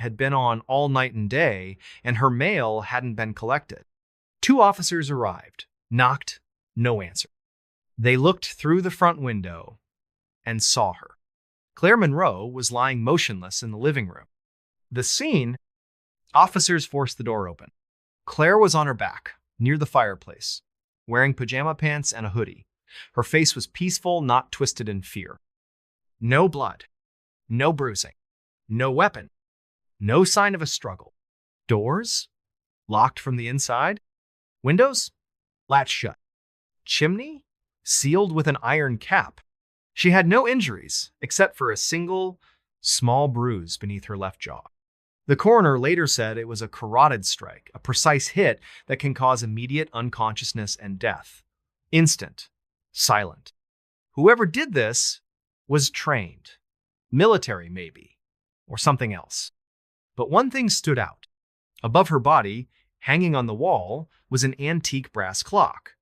had been on all night and day, and her mail hadn't been collected. 2 officers arrived, knocked, no answer. They looked through the front window and saw her. Claire Monroe was lying motionless in the living room. The scene, officers forced the door open. Claire was on her back, near the fireplace, wearing pajama pants and a hoodie. Her face was peaceful, not twisted in fear. No blood, no bruising, no weapon, no sign of a struggle. Doors, locked from the inside. Windows, latched shut. Chimney, sealed with an iron cap. She had no injuries, except for a single, small bruise beneath her left jaw. The coroner later said it was a carotid strike, a precise hit that can cause immediate unconsciousness and death. Instant, silent. Whoever did this was trained. Military, maybe, or something else. But one thing stood out. Above her body, hanging on the wall, was an antique brass clock.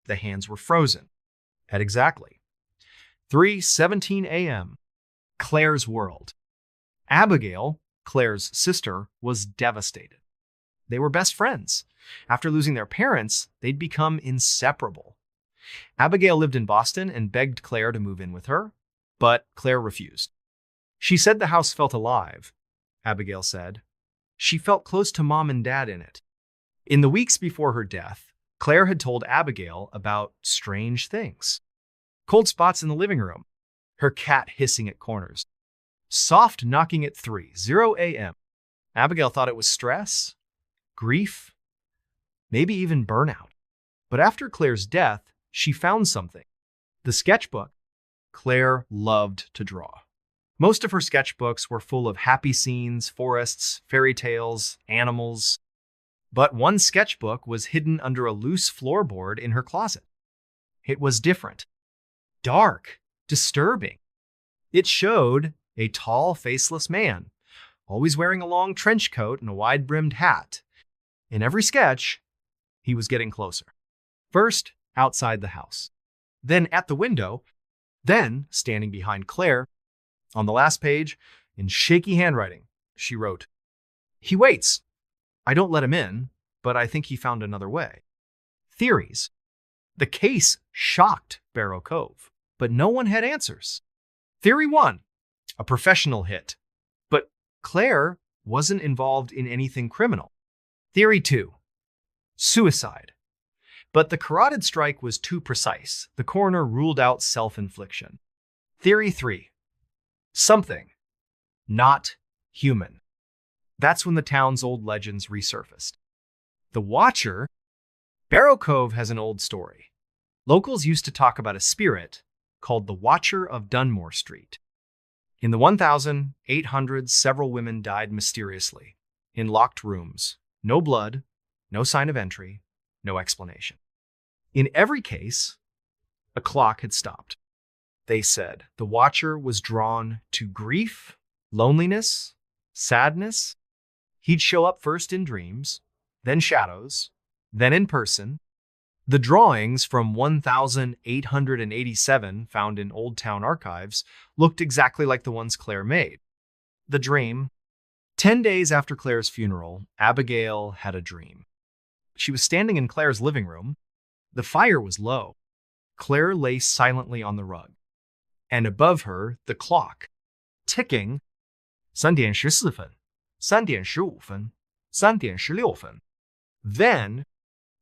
The hands were frozen. At exactly 3:17 a.m., Claire's world. Abigail, Claire's sister, was devastated. They were best friends. After losing their parents, they'd become inseparable. Abigail lived in Boston and begged Claire to move in with her, but Claire refused. She said the house felt alive, Abigail said. She felt close to Mom and Dad in it. In the weeks before her death, Claire had told Abigail about strange things. Cold spots in the living room, her cat hissing at corners, soft knocking at 3:00 a.m. Abigail thought it was stress, grief, maybe even burnout. But after Claire's death, she found something. The sketchbook. Claire loved to draw. Most of her sketchbooks were full of happy scenes, forests, fairy tales, animals. But one sketchbook was hidden under a loose floorboard in her closet. It was different. Dark, disturbing. It showed a tall, faceless man, always wearing a long trench coat and a wide-brimmed hat. In every sketch, he was getting closer. First, outside the house. Then at the window. Then, standing behind Claire. On the last page, in shaky handwriting, she wrote, "He waits. I don't let him in, but I think he found another way." Theories. The case shocked Barrow Cove, but no one had answers. Theory 1, a professional hit, but Claire wasn't involved in anything criminal. Theory 2, suicide. But the carotid strike was too precise. The coroner ruled out self-infliction. Theory 3, something not human. That's when the town's old legends resurfaced. The Watcher. Barrow Cove has an old story. Locals used to talk about a spirit called the Watcher of Dunmore Street. In the 1800s, several women died mysteriously in locked rooms. No blood, no sign of entry, no explanation. In every case, a clock had stopped. They said the Watcher was drawn to grief, loneliness, sadness. He'd show up first in dreams, then shadows, then in person. The drawings from 1887 found in Old Town archives looked exactly like the ones Claire made. The dream. 10 days after Claire's funeral, Abigail had a dream. She was standing in Claire's living room. The fire was low. Claire lay silently on the rug. And above her, the clock, ticking, 3点14分, 3点15分, 3点16分. Then,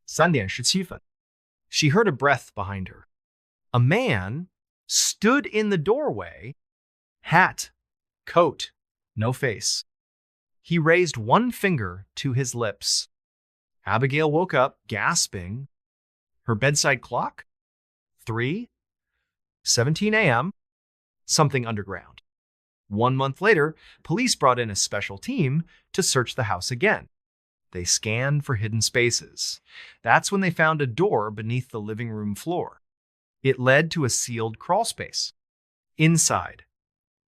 3点17分. She heard a breath behind her. A man stood in the doorway, hat, coat, no face. He raised one finger to his lips. Abigail woke up, gasping. Her bedside clock? 3:17 a.m. Something underground. 1 month later, police brought in a special team to search the house again. They scanned for hidden spaces. That's when they found a door beneath the living room floor. It led to a sealed crawl space. Inside,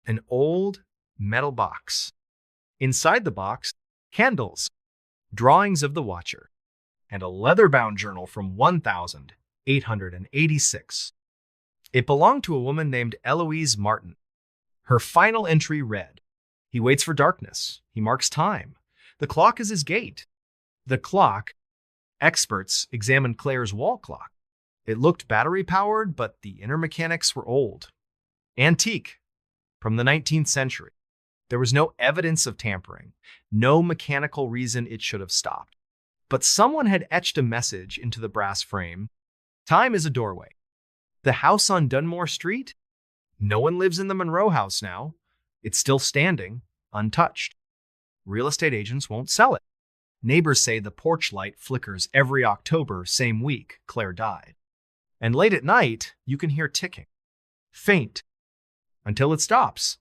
an old metal box. Inside the box, candles, drawings of the Watcher, and a leather-bound journal from 1886. It belonged to a woman named Eloise Martin. Her final entry read, He waits for darkness. He marks time. The clock is his gate. The clock, experts examined Claire's wall clock. It looked battery-powered, but the inner mechanics were old. Antique, from the 19th century. There was no evidence of tampering, no mechanical reason it should have stopped. But someone had etched a message into the brass frame. Time is a doorway. The house on Dunmore Street? No one lives in the Monroe house now. It's still standing, untouched. Real estate agents won't sell it. Neighbors say the porch light flickers every October, same week Claire died. And late at night, you can hear ticking. Faint. Until it stops.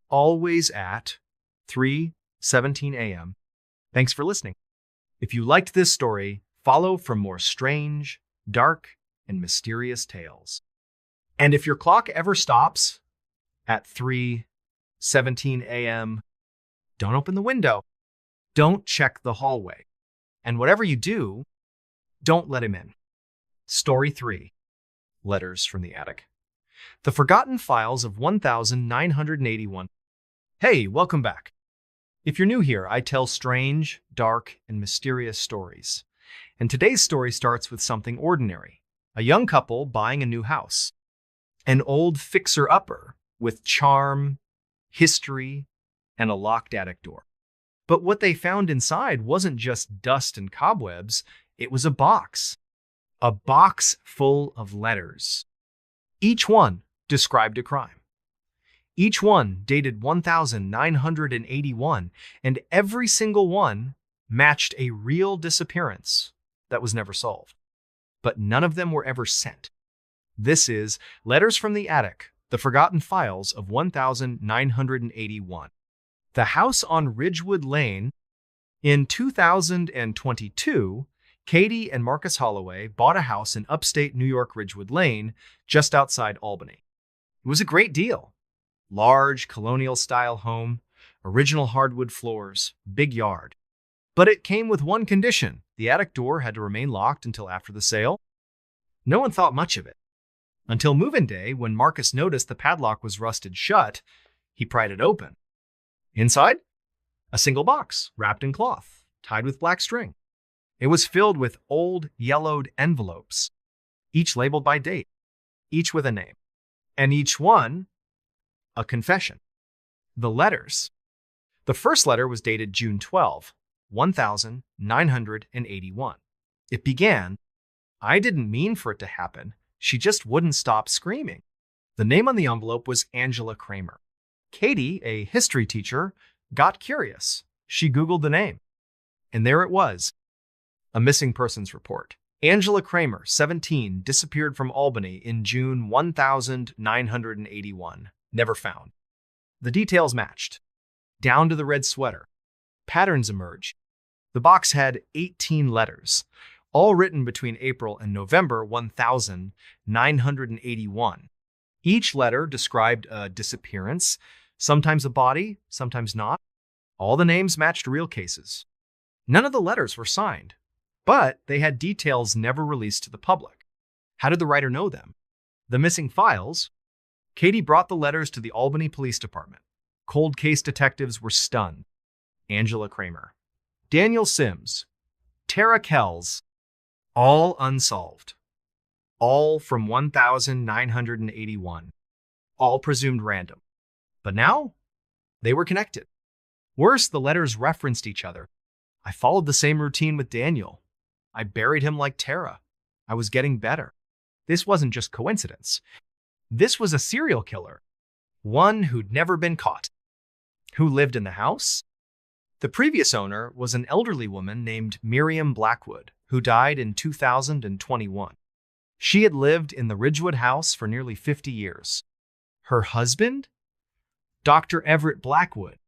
Always at 3:17 a.m. Thanks for listening. If you liked this story, follow for more strange, dark, and mysterious tales. And if your clock ever stops at 3:17 a.m., don't open the window. Don't check the hallway. And whatever you do, don't let him in. Story 3. Letters from the Attic. The Forgotten Files of 1981. Hey, welcome back. If you're new here, I tell strange, dark, and mysterious stories. And today's story starts with something ordinary. A young couple buying a new house. An old fixer-upper with charm, history, and a locked attic door. But what they found inside wasn't just dust and cobwebs, it was a box. A box full of letters. Each one described a crime. Each one dated 1981, and every single one matched a real disappearance that was never solved. But none of them were ever sent. This is Letters from the Attic, The Forgotten Files of 1981. The house on Ridgewood Lane. In 2022, Katie and Marcus Holloway bought a house in upstate New York Ridgewood Lane, just outside Albany. It was a great deal. Large, colonial-style home, original hardwood floors, big yard. But it came with one condition. The attic door had to remain locked until after the sale. No one thought much of it. Until move-in day, when Marcus noticed the padlock was rusted shut, he pried it open. Inside, a single box, wrapped in cloth, tied with black string. It was filled with old, yellowed envelopes, each labeled by date, each with a name, and each one a confession. The letters. The first letter was dated June 12, 1981. It began, "I didn't mean for it to happen. She just wouldn't stop screaming." The name on the envelope was Angela Kramer. Katie, a history teacher, got curious. She Googled the name. And there it was. A missing persons report. Angela Kramer, 17, disappeared from Albany in June 1981. Never found. The details matched. Down to the red sweater. Patterns emerged. The box had 18 letters, all written between April and November 1981. Each letter described a disappearance, sometimes a body, sometimes not. All the names matched real cases. None of the letters were signed, but they had details never released to the public. How did the writer know them? The missing files. Katie brought the letters to the Albany Police Department. Cold case detectives were stunned. Angela Kramer, Daniel Sims, Tara Kells, all unsolved. All from 1981. All presumed random. But now, they were connected. Worse, the letters referenced each other. I followed the same routine with Daniel. I buried him like Tara. I was getting better. This wasn't just coincidence. This was a serial killer. One who'd never been caught. Who lived in the house? The previous owner was an elderly woman named Miriam Blackwood, who died in 2021. She had lived in the Ridgewood house for nearly 50 years. Her husband? Dr. Everett Blackwood,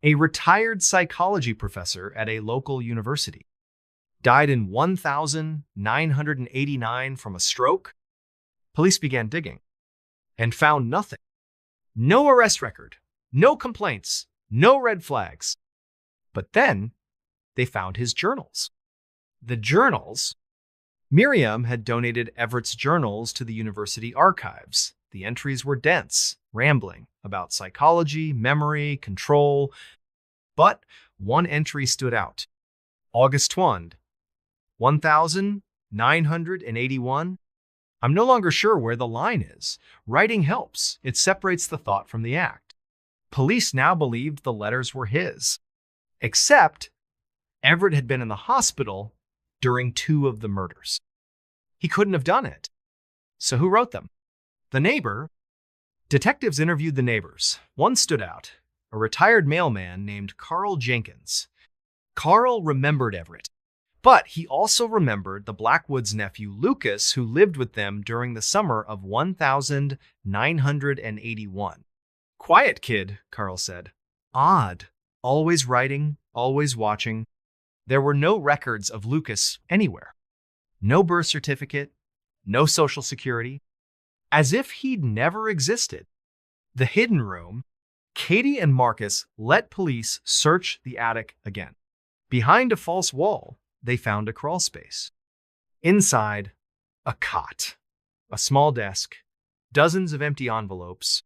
a retired psychology professor at a local university. Died in 1989 from a stroke. Police began digging and found nothing. No arrest record, no complaints, no red flags. But then they found his journals. The journals. Miriam had donated Everett's journals to the university archives. The entries were dense, rambling about psychology, memory, control. But one entry stood out. August 1981. I'm no longer sure where the line is. Writing helps. It separates the thought from the act. Police now believed the letters were his. Except Everett had been in the hospital during 2 of the murders. He couldn't have done it. So who wrote them? The neighbor. Detectives interviewed the neighbors. One stood out, a retired mailman named Carl Jenkins. Carl remembered Everett, but he also remembered the Blackwoods' nephew Lucas, who lived with them during the summer of 1981. Quiet kid, Carl said. Odd. Always writing, always watching. There were no records of Lucas anywhere. No birth certificate, no social security. As if he'd never existed. The hidden room. Katie and Marcus let police search the attic again. Behind a false wall, they found a crawl space. Inside, a cot, a small desk, dozens of empty envelopes,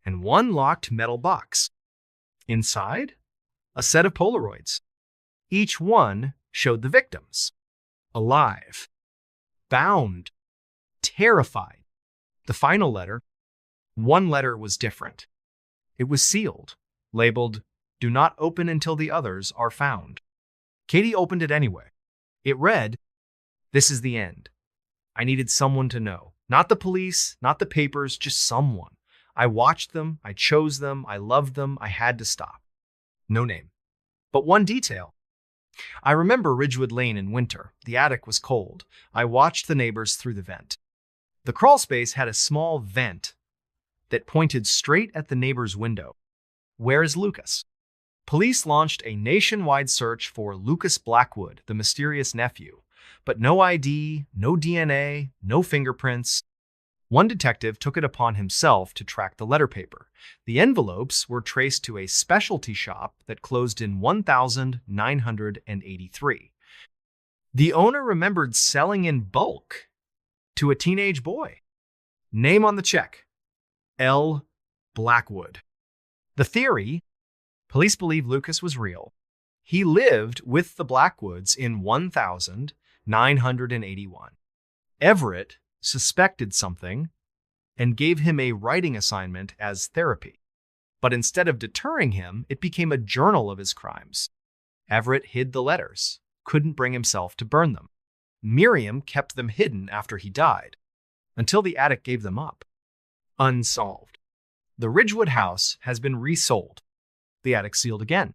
and one locked metal box. Inside, a set of Polaroids. Each one showed the victims. Alive. Bound. Terrified. The final letter. One letter was different. It was sealed, labeled, "Do not open until the others are found." Katie opened it anyway. It read, "This is the end. I needed someone to know. Not the police, not the papers, just someone. I watched them, I chose them, I loved them, I had to stop." No name. But one detail. "I remember Ridgewood Lane in winter. The attic was cold. I watched the neighbors through the vent." The crawl space had a small vent that pointed straight at the neighbor's window. Where is Lucas? Police launched a nationwide search for Lucas Blackwood, the mysterious nephew, but no ID, no DNA, no fingerprints. One detective took it upon himself to track the letter paper. The envelopes were traced to a specialty shop that closed in 1983. The owner remembered selling in bulk to a teenage boy. Name on the check: L. Blackwood. The theory: police believe Lucas was real. He lived with the Blackwoods in 1981. Everett suspected something and gave him a writing assignment as therapy. But instead of deterring him, it became a journal of his crimes. Everett hid the letters, couldn't bring himself to burn them. Miriam kept them hidden after he died, until the attic gave them up. Unsolved. The Ridgewood house has been resold. The attic sealed again.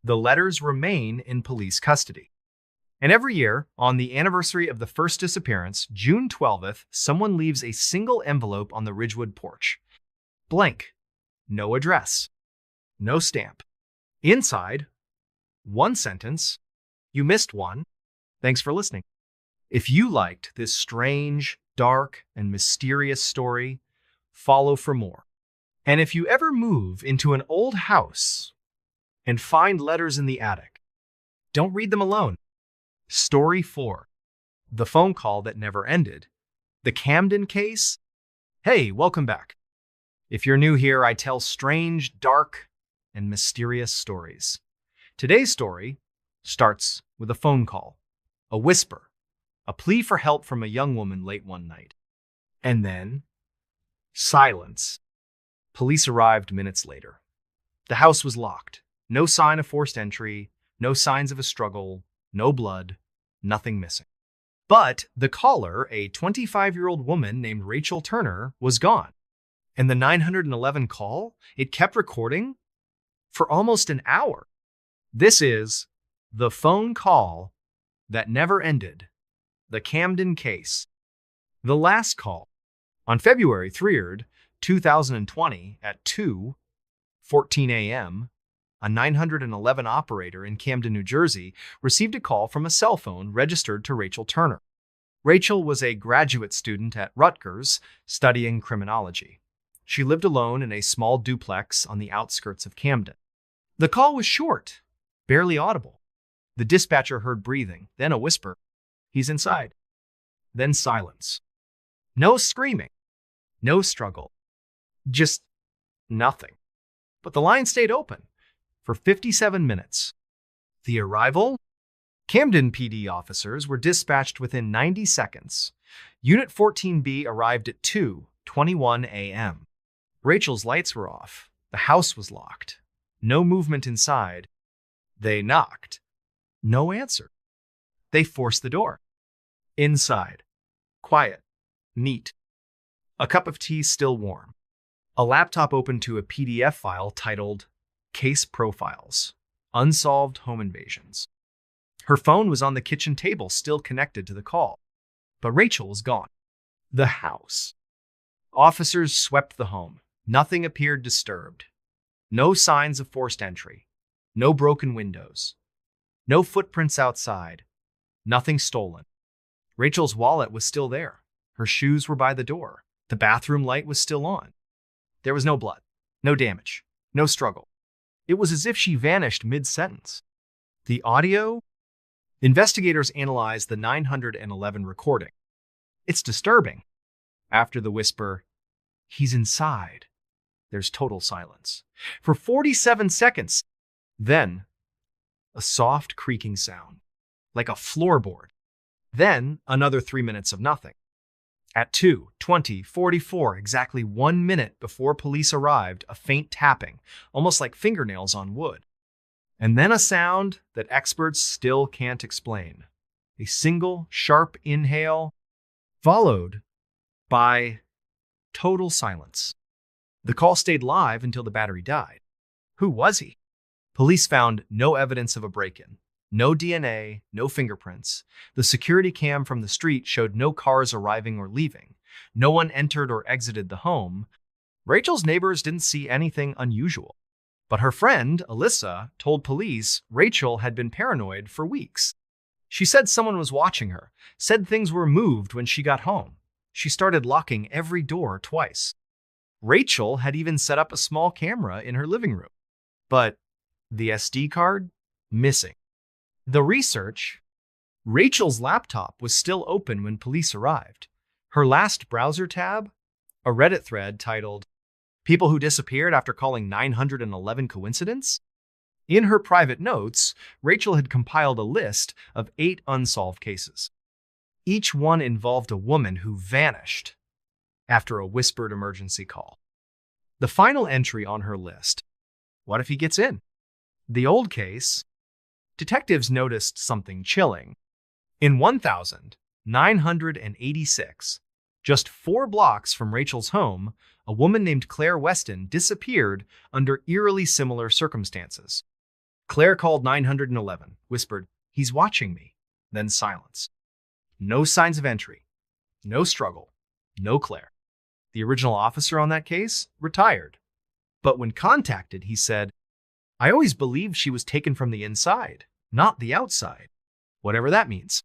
The letters remain in police custody. And every year, on the anniversary of the first disappearance, June 12th, someone leaves a single envelope on the Ridgewood porch. Blank. No address. No stamp. Inside, one sentence. You missed one. Thanks for listening. If you liked this strange, dark, and mysterious story, follow for more. And if you ever move into an old house and find letters in the attic, don't read them alone. Story 4, The Phone Call That Never Ended. The Camden Case. Hey, welcome back. If you're new here, I tell strange, dark, and mysterious stories. Today's story starts with a phone call, a whisper, a plea for help from a young woman late one night. And then, silence. Police arrived minutes later. The house was locked. No sign of forced entry, no signs of a struggle, no blood, nothing missing. But the caller, a 25-year-old woman named Rachel Turner, was gone. And the 911 call, it kept recording for almost an hour. This is the phone call that never ended. The Camden Case. The last call. On February 3rd, 2020 at 2:14 a.m., a 911 operator in Camden, New Jersey, received a call from a cell phone registered to Rachel Turner. Rachel was a graduate student at Rutgers studying criminology. She lived alone in a small duplex on the outskirts of Camden. The call was short, barely audible. The dispatcher heard breathing, then a whisper, "He's inside." Then silence. No screaming. no struggle, just nothing. But the line stayed open for 57 minutes. The arrival? Camden PD officers were dispatched within 90 seconds. Unit 14B arrived at 2:21 a.m. Rachel's lights were off. The house was locked. No movement inside. They knocked. No answer. They forced the door. Inside. Quiet. Neat. A cup of tea still warm. A laptop open to a PDF file titled Case Profiles. Unsolved Home Invasions. Her phone was on the kitchen table, still connected to the call. But Rachel was gone. The house. Officers swept the home. Nothing appeared disturbed. No signs of forced entry. No broken windows. No footprints outside. Nothing stolen. Rachel's wallet was still there. Her shoes were by the door. The bathroom light was still on. There was no blood, no damage, no struggle. It was as if she vanished mid-sentence. The audio? Investigators analyzed the 911 recording. It's disturbing. After the whisper, "He's inside," there's total silence. For 47 seconds. Then, a soft creaking sound, like a floorboard. Then, another 3 minutes of nothing. At 2:20:44, exactly 1 minute before police arrived, a faint tapping, almost like fingernails on wood. And then a sound that experts still can't explain. A single, sharp inhale, followed by total silence. The call stayed live until the battery died. Who was he? Police found no evidence of a break-in. No DNA, no fingerprints. The security cam from the street showed no cars arriving or leaving. No one entered or exited the home. Rachel's neighbors didn't see anything unusual. But her friend, Alyssa, told police Rachel had been paranoid for weeks. She said someone was watching her, said things were moved when she got home. She started locking every door twice. Rachel had even set up a small camera in her living room. But the SD card? Missing. The research? Rachel's laptop was still open when police arrived. Her last browser tab? A Reddit thread titled, "People Who Disappeared After Calling 911 Coincidence?" In her private notes, Rachel had compiled a list of 8 unsolved cases. Each one involved a woman who vanished after a whispered emergency call. The final entry on her list: what if he gets in? The old case. Detectives noticed something chilling. In 1986, just 4 blocks from Rachel's home, a woman named Claire Weston disappeared under eerily similar circumstances. Claire called 911, whispered, "He's watching me," then silence. No signs of entry, no struggle, no Claire. The original officer on that case retired. But when contacted, he said, "I always believed she was taken from the inside, not the outside," whatever that means.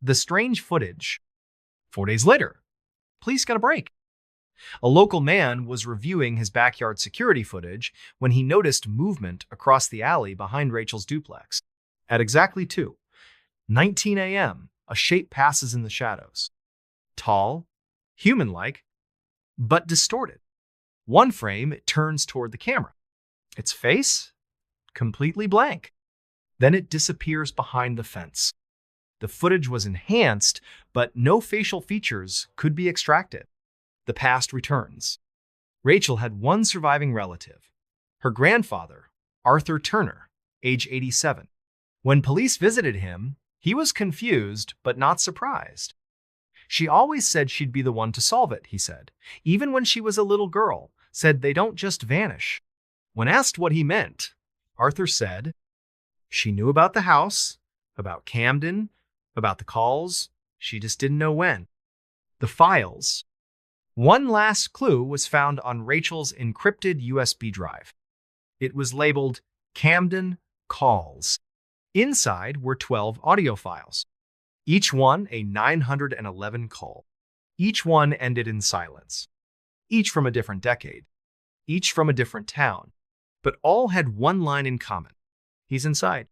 The strange footage. 4 days later, police got a break. A local man was reviewing his backyard security footage when he noticed movement across the alley behind Rachel's duplex. At exactly 2:19 a.m., a shape passes in the shadows. Tall, human-like, but distorted. One frame, it turns toward the camera. Its face? Completely blank. Then it disappears behind the fence. The footage was enhanced, but no facial features could be extracted. The past returns. Rachel had one surviving relative, her grandfather, Arthur Turner, age 87. When police visited him, he was confused but not surprised. "She always said she'd be the one to solve it," he said. "Even when she was a little girl, said they don't just vanish." When asked what he meant, Arthur said, "She knew about the house, about Camden, about the calls. She just didn't know when." The files. One last clue was found on Rachel's encrypted USB drive. It was labeled Camden Calls. Inside were 12 audio files, each one a 911 call. Each one ended in silence. Each from a different decade. Each from a different town. But all had one line in common. He's inside.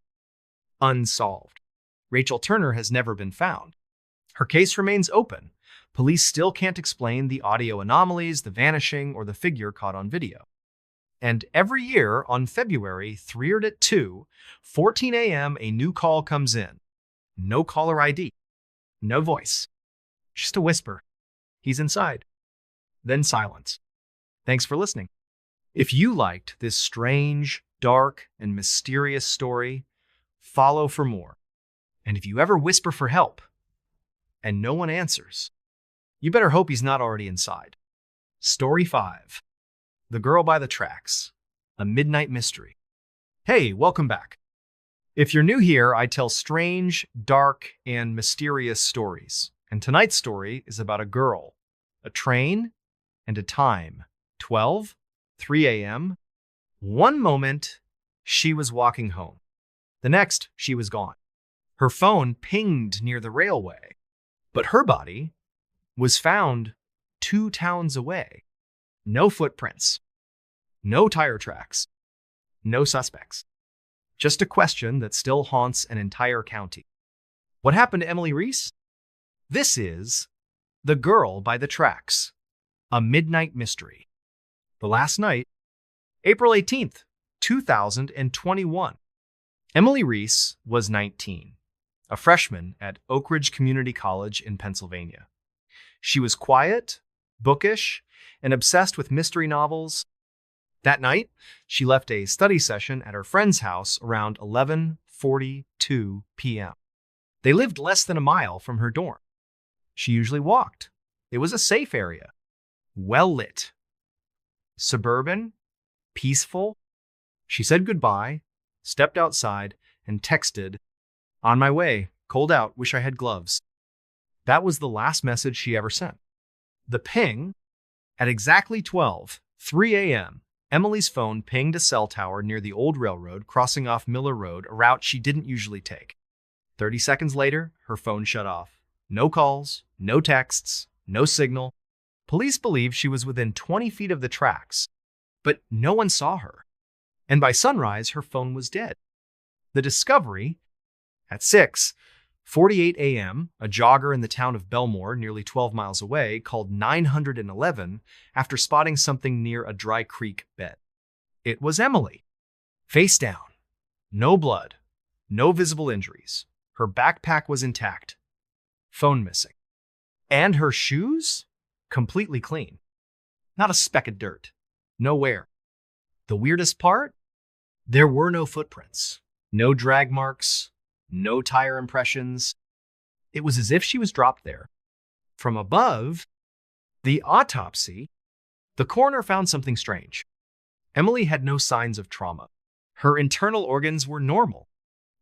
Unsolved. Rachel Turner has never been found. Her case remains open, Police still can't explain the audio anomalies, the vanishing, or the figure caught on video. And every year on February 3rd at 2:14 a.m., a new call comes in. No caller ID. No voice. Just a whisper. He's inside. Then silence. Thanks for listening. If you liked this strange, dark, and mysterious story, follow for more. And if you ever whisper for help and no one answers, you better hope he's not already inside. Story 5. The Girl by the Tracks. A Midnight Mystery. Hey, welcome back. If you're new here, I tell strange, dark, and mysterious stories. And tonight's story is about a girl, a train, and a time. 3 a.m. One moment, she was walking home. The next, she was gone. Her phone pinged near the railway, but her body was found 2 towns away. No footprints, no tire tracks, no suspects. Just a question that still haunts an entire county. What happened to Emily Reese? This is The Girl by the Tracks, a midnight mystery. The last night, April 18th, 2021. Emily Reese was 19, a freshman at Oak Ridge Community College in Pennsylvania. She was quiet, bookish, and obsessed with mystery novels. That night, she left a study session at her friend's house around 11:42 p.m. They lived less than a mile from her dorm. She usually walked. It was a safe area, well-lit, suburban, peaceful. She said goodbye, stepped outside, and texted, "On my way, cold out, wish I had gloves." That was the last message she ever sent. The ping, at exactly 12:03 a.m., Emily's phone pinged a cell tower near the old railroad crossing off Miller Road, a route she didn't usually take. 30 seconds later, her phone shut off. No calls, no texts, no signal. Police believe she was within 20 feet of the tracks, but no one saw her. And by sunrise, her phone was dead. The discovery, at 6:48 a.m., a jogger in the town of Belmore, nearly 12 miles away, called 911 after spotting something near a dry creek bed. It was Emily. Face down. No blood. No visible injuries. Her backpack was intact. Phone missing. And her shoes? Completely clean. Not a speck of dirt. No wear. The weirdest part? There were no footprints. No drag marks. No tire impressions. It was as if she was dropped there. From above, the autopsy, the coroner found something strange. Emily had no signs of trauma. Her internal organs were normal.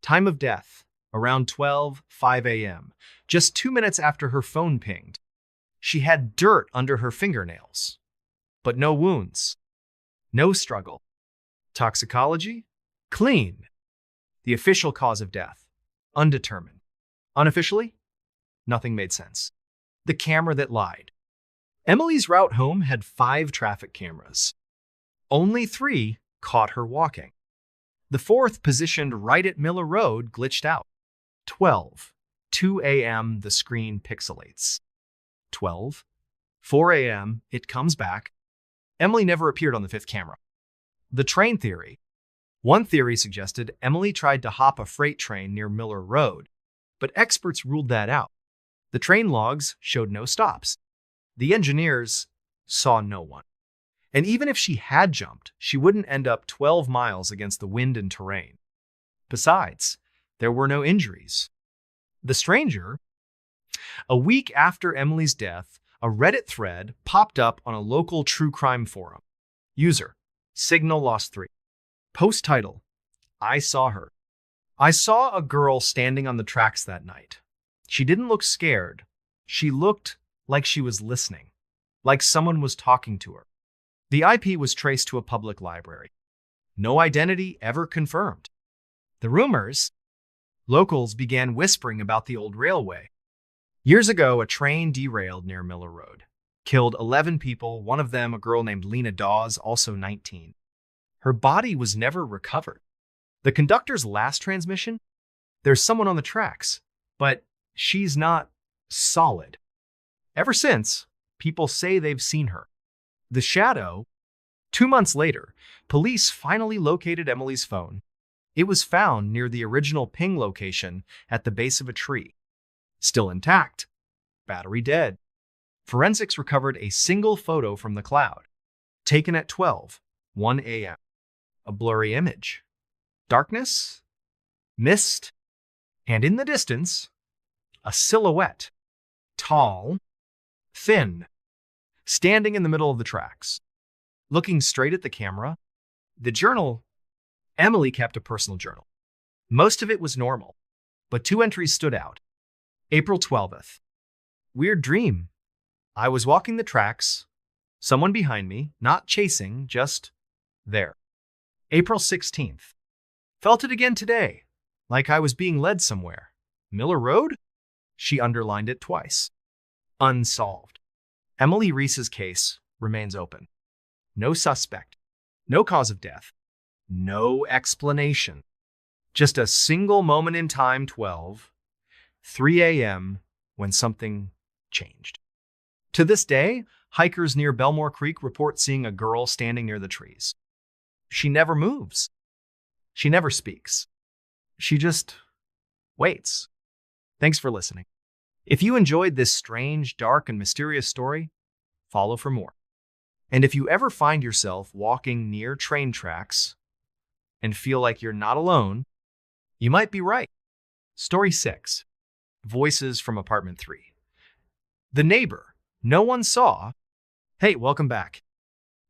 Time of death, around 12:05 a.m., just 2 minutes after her phone pinged. She had dirt under her fingernails, but no wounds, no struggle. Toxicology? Clean. The official cause of death? Undetermined. Unofficially? Nothing made sense. The camera that lied. Emily's route home had 5 traffic cameras. Only 3 caught her walking. The 4th, positioned right at Miller Road, glitched out. 12:02 a.m., the screen pixelates. 12:04 a.m., it comes back. Emily never appeared on the 5th camera. The train theory. One theory suggested Emily tried to hop a freight train near Miller Road, but experts ruled that out. The train logs showed no stops. The engineers saw no one. And even if she had jumped, she wouldn't end up 12 miles against the wind and terrain. Besides, there were no injuries. The stranger, a week after Emily's death, a Reddit thread popped up on a local true crime forum. User, Signal Lost 3. Post title, I saw her. I saw a girl standing on the tracks that night. She didn't look scared. She looked like she was listening, like someone was talking to her. The IP was traced to a public library. No identity ever confirmed. The rumors? Locals began whispering about the old railway. Years ago, a train derailed near Miller Road, killed 11 people, one of them a girl named Lena Dawes, also 19. Her body was never recovered. The conductor's last transmission? There's someone on the tracks, but she's not solid. Ever since, people say they've seen her. The shadow. 2 months later, police finally located Emily's phone. It was found near the original ping location at the base of a tree. Still intact. Battery dead. Forensics recovered a single photo from the cloud, taken at 12:01 a.m. A blurry image. Darkness, mist, and in the distance, a silhouette. Tall, thin, standing in the middle of the tracks. Looking straight at the camera, the journal. Emily kept a personal journal. Most of it was normal, but 2 entries stood out. April 12th. Weird dream. I was walking the tracks. Someone behind me, not chasing, just there. April 16th. Felt it again today, like I was being led somewhere. Miller Road? She underlined it twice. Unsolved. Emily Reese's case remains open. No suspect. No cause of death. No explanation. Just a single moment in time, 12:03 a.m., when something changed. To this day, hikers near Belmore Creek report seeing a girl standing near the trees. She never moves. She never speaks. She just waits. Thanks for listening. If you enjoyed this strange, dark, and mysterious story, follow for more. And if you ever find yourself walking near train tracks and feel like you're not alone, you might be right. Story 6. Voices from Apartment 3. The neighbor no one saw. Hey, welcome back.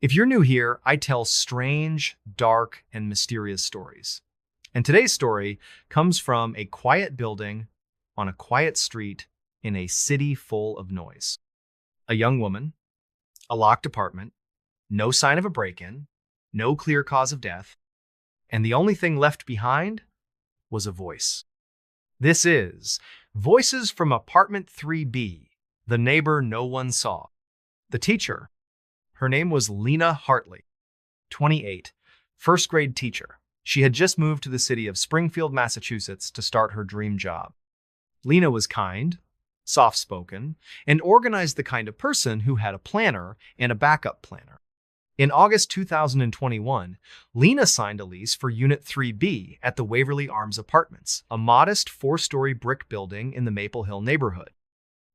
If you're new here, I tell strange, dark, and mysterious stories. And today's story comes from a quiet building on a quiet street in a city full of noise. A young woman, a locked apartment, no sign of a break-in, no clear cause of death, and the only thing left behind was a voice. This is Voices from Apartment 3B, the neighbor no one saw. The teacher, her name was Lena Hartley, 28, first grade teacher. She had just moved to the city of Springfield, Massachusetts to start her dream job. Lena was kind, soft-spoken, and organized, the kind of person who had a planner and a backup planner. In August 2021, Lena signed a lease for Unit 3B at the Waverly Arms Apartments, a modest 4-story brick building in the Maple Hill neighborhood.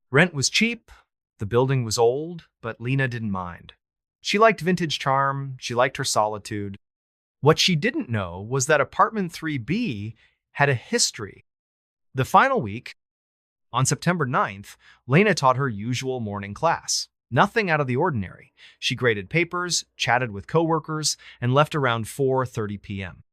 Rent was cheap, the building was old, but Lena didn't mind. She liked vintage charm, she liked her solitude. What she didn't know was that Apartment 3B had a history. The final week, on September 9th, Lena taught her usual morning class. Nothing out of the ordinary. She graded papers, chatted with coworkers, and left around 4:30 p.m.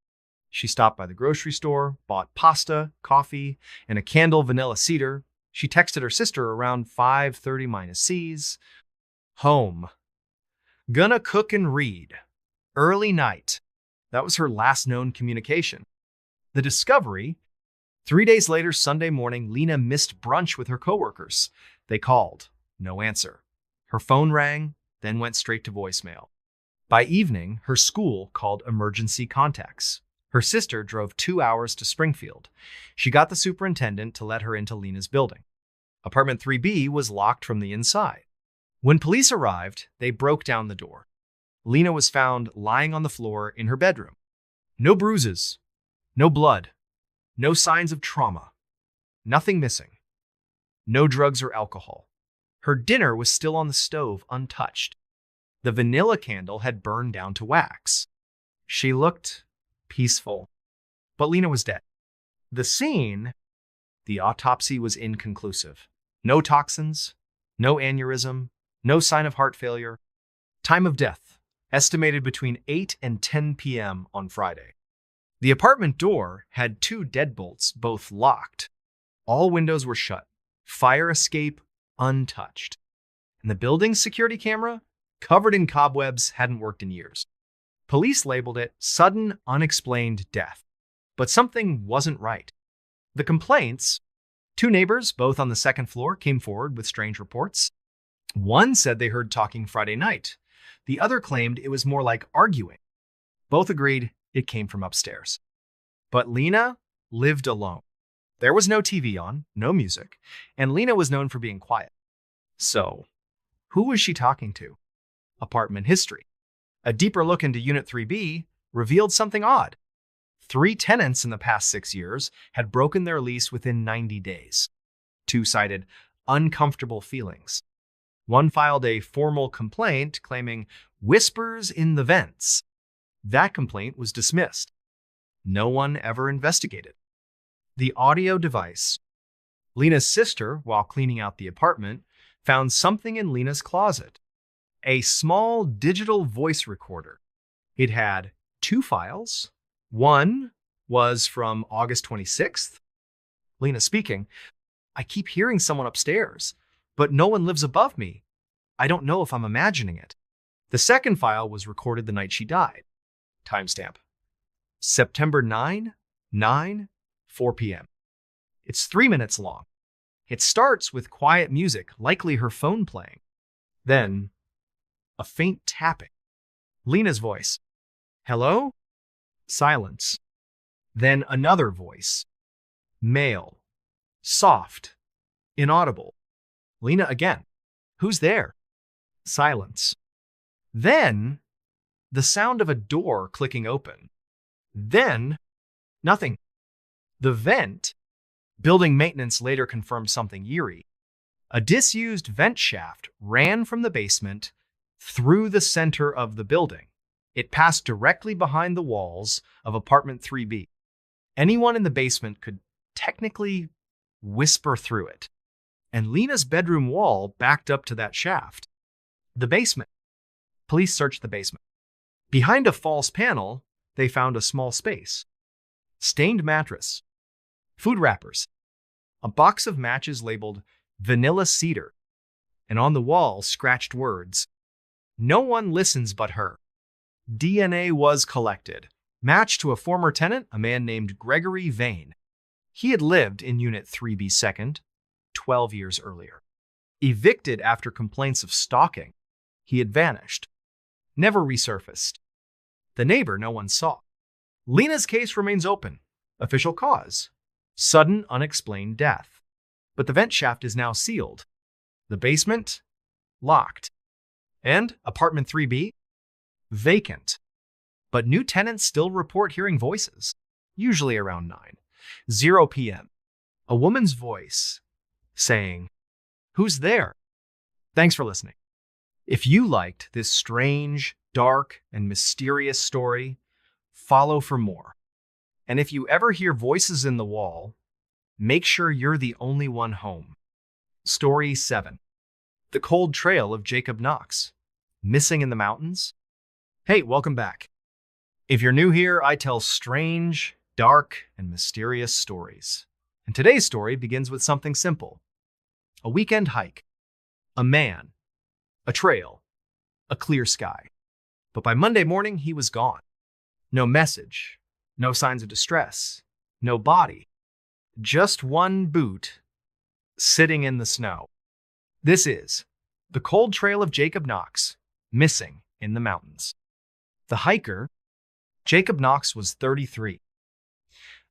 She stopped by the grocery store, bought pasta, coffee, and a candle vanilla cedar. She texted her sister around 5:30-Cs. Home. Gonna cook and read. Early night. That was her last known communication. The discovery. 3 days later, Sunday morning, Lena missed brunch with her coworkers. They called. No answer. Her phone rang, then went straight to voicemail. By evening, her school called emergency contacts. Her sister drove 2 hours to Springfield. She got the superintendent to let her into Lena's building. Apartment 3B was locked from the inside. When police arrived, they broke down the door. Lena was found lying on the floor in her bedroom. No bruises, no blood, no signs of trauma, nothing missing, no drugs or alcohol. Her dinner was still on the stove, untouched. The vanilla candle had burned down to wax. She looked peaceful, but Lena was dead. The scene, the autopsy was inconclusive. No toxins, no aneurysm, no sign of heart failure. Time of death, estimated between 8 and 10 p.m. on Friday. The apartment door had 2 deadbolts, both locked. All windows were shut. Fire escape untouched. And the building's security camera, covered in cobwebs, hadn't worked in years. Police labeled it sudden, unexplained death. But something wasn't right. The complaints, 2 neighbors, both on the second floor, came forward with strange reports. One said they heard talking Friday night. The other claimed it was more like arguing. Both agreed it came from upstairs. But Lena lived alone. There was no TV on, no music, and Lena was known for being quiet. So, who was she talking to? Apartment history. A deeper look into Unit 3B revealed something odd. 3 tenants in the past 6 years had broken their lease within 90 days. 2 cited uncomfortable feelings. 1 filed a formal complaint claiming whispers in the vents. That complaint was dismissed. No one ever investigated. The audio device. Lena's sister, while cleaning out the apartment, found something in Lena's closet. A small digital voice recorder. It had 2 files. One was from August 26th. Lena speaking, "I keep hearing someone upstairs, but no one lives above me. I don't know if I'm imagining it." The second file was recorded the night she died. Timestamp. September 4 p.m. It's 3 minutes long. It starts with quiet music, likely her phone playing. Then, a faint tapping. Lena's voice. "Hello?" Silence. Then another voice. Male. Soft. Inaudible. Lena again. "Who's there?" Silence. Then, the sound of a door clicking open. Then, nothing. The vent. Building maintenance later confirmed something eerie. A disused vent shaft ran from the basement through the center of the building. It passed directly behind the walls of apartment 3B. Anyone in the basement could technically whisper through it. And Lena's bedroom wall backed up to that shaft. The basement. Police searched the basement. Behind a false panel, they found a small space. Stained mattress. Food wrappers. A box of matches labeled vanilla cedar. And on the wall, scratched words. "No one listens but her." DNA was collected, matched to a former tenant, a man named Gregory Vane. He had lived in Unit 3B second 12 years earlier. Evicted after complaints of stalking, he had vanished. Never resurfaced. The neighbor no one saw. Lena's case remains open. Official cause: sudden unexplained death. But the vent shaft is now sealed. The basement? Locked. And apartment 3B? Vacant. But new tenants still report hearing voices, usually around 0 p.m. A woman's voice saying, "Who's there?" Thanks for listening. If you liked this strange, dark, and mysterious story, follow for more. And if you ever hear voices in the wall, make sure you're the only one home. Story 7. The Cold Trail of Jacob Knox. Missing in the Mountains. Hey, welcome back. If you're new here, I tell strange, dark, and mysterious stories. And today's story begins with something simple. A weekend hike. A man. A trail. A clear sky. But by Monday morning, he was gone. No message. No signs of distress. No body. Just one boot sitting in the snow. This is The Cold Trail of Jacob Knox, missing in the mountains. The hiker, Jacob Knox, was 33.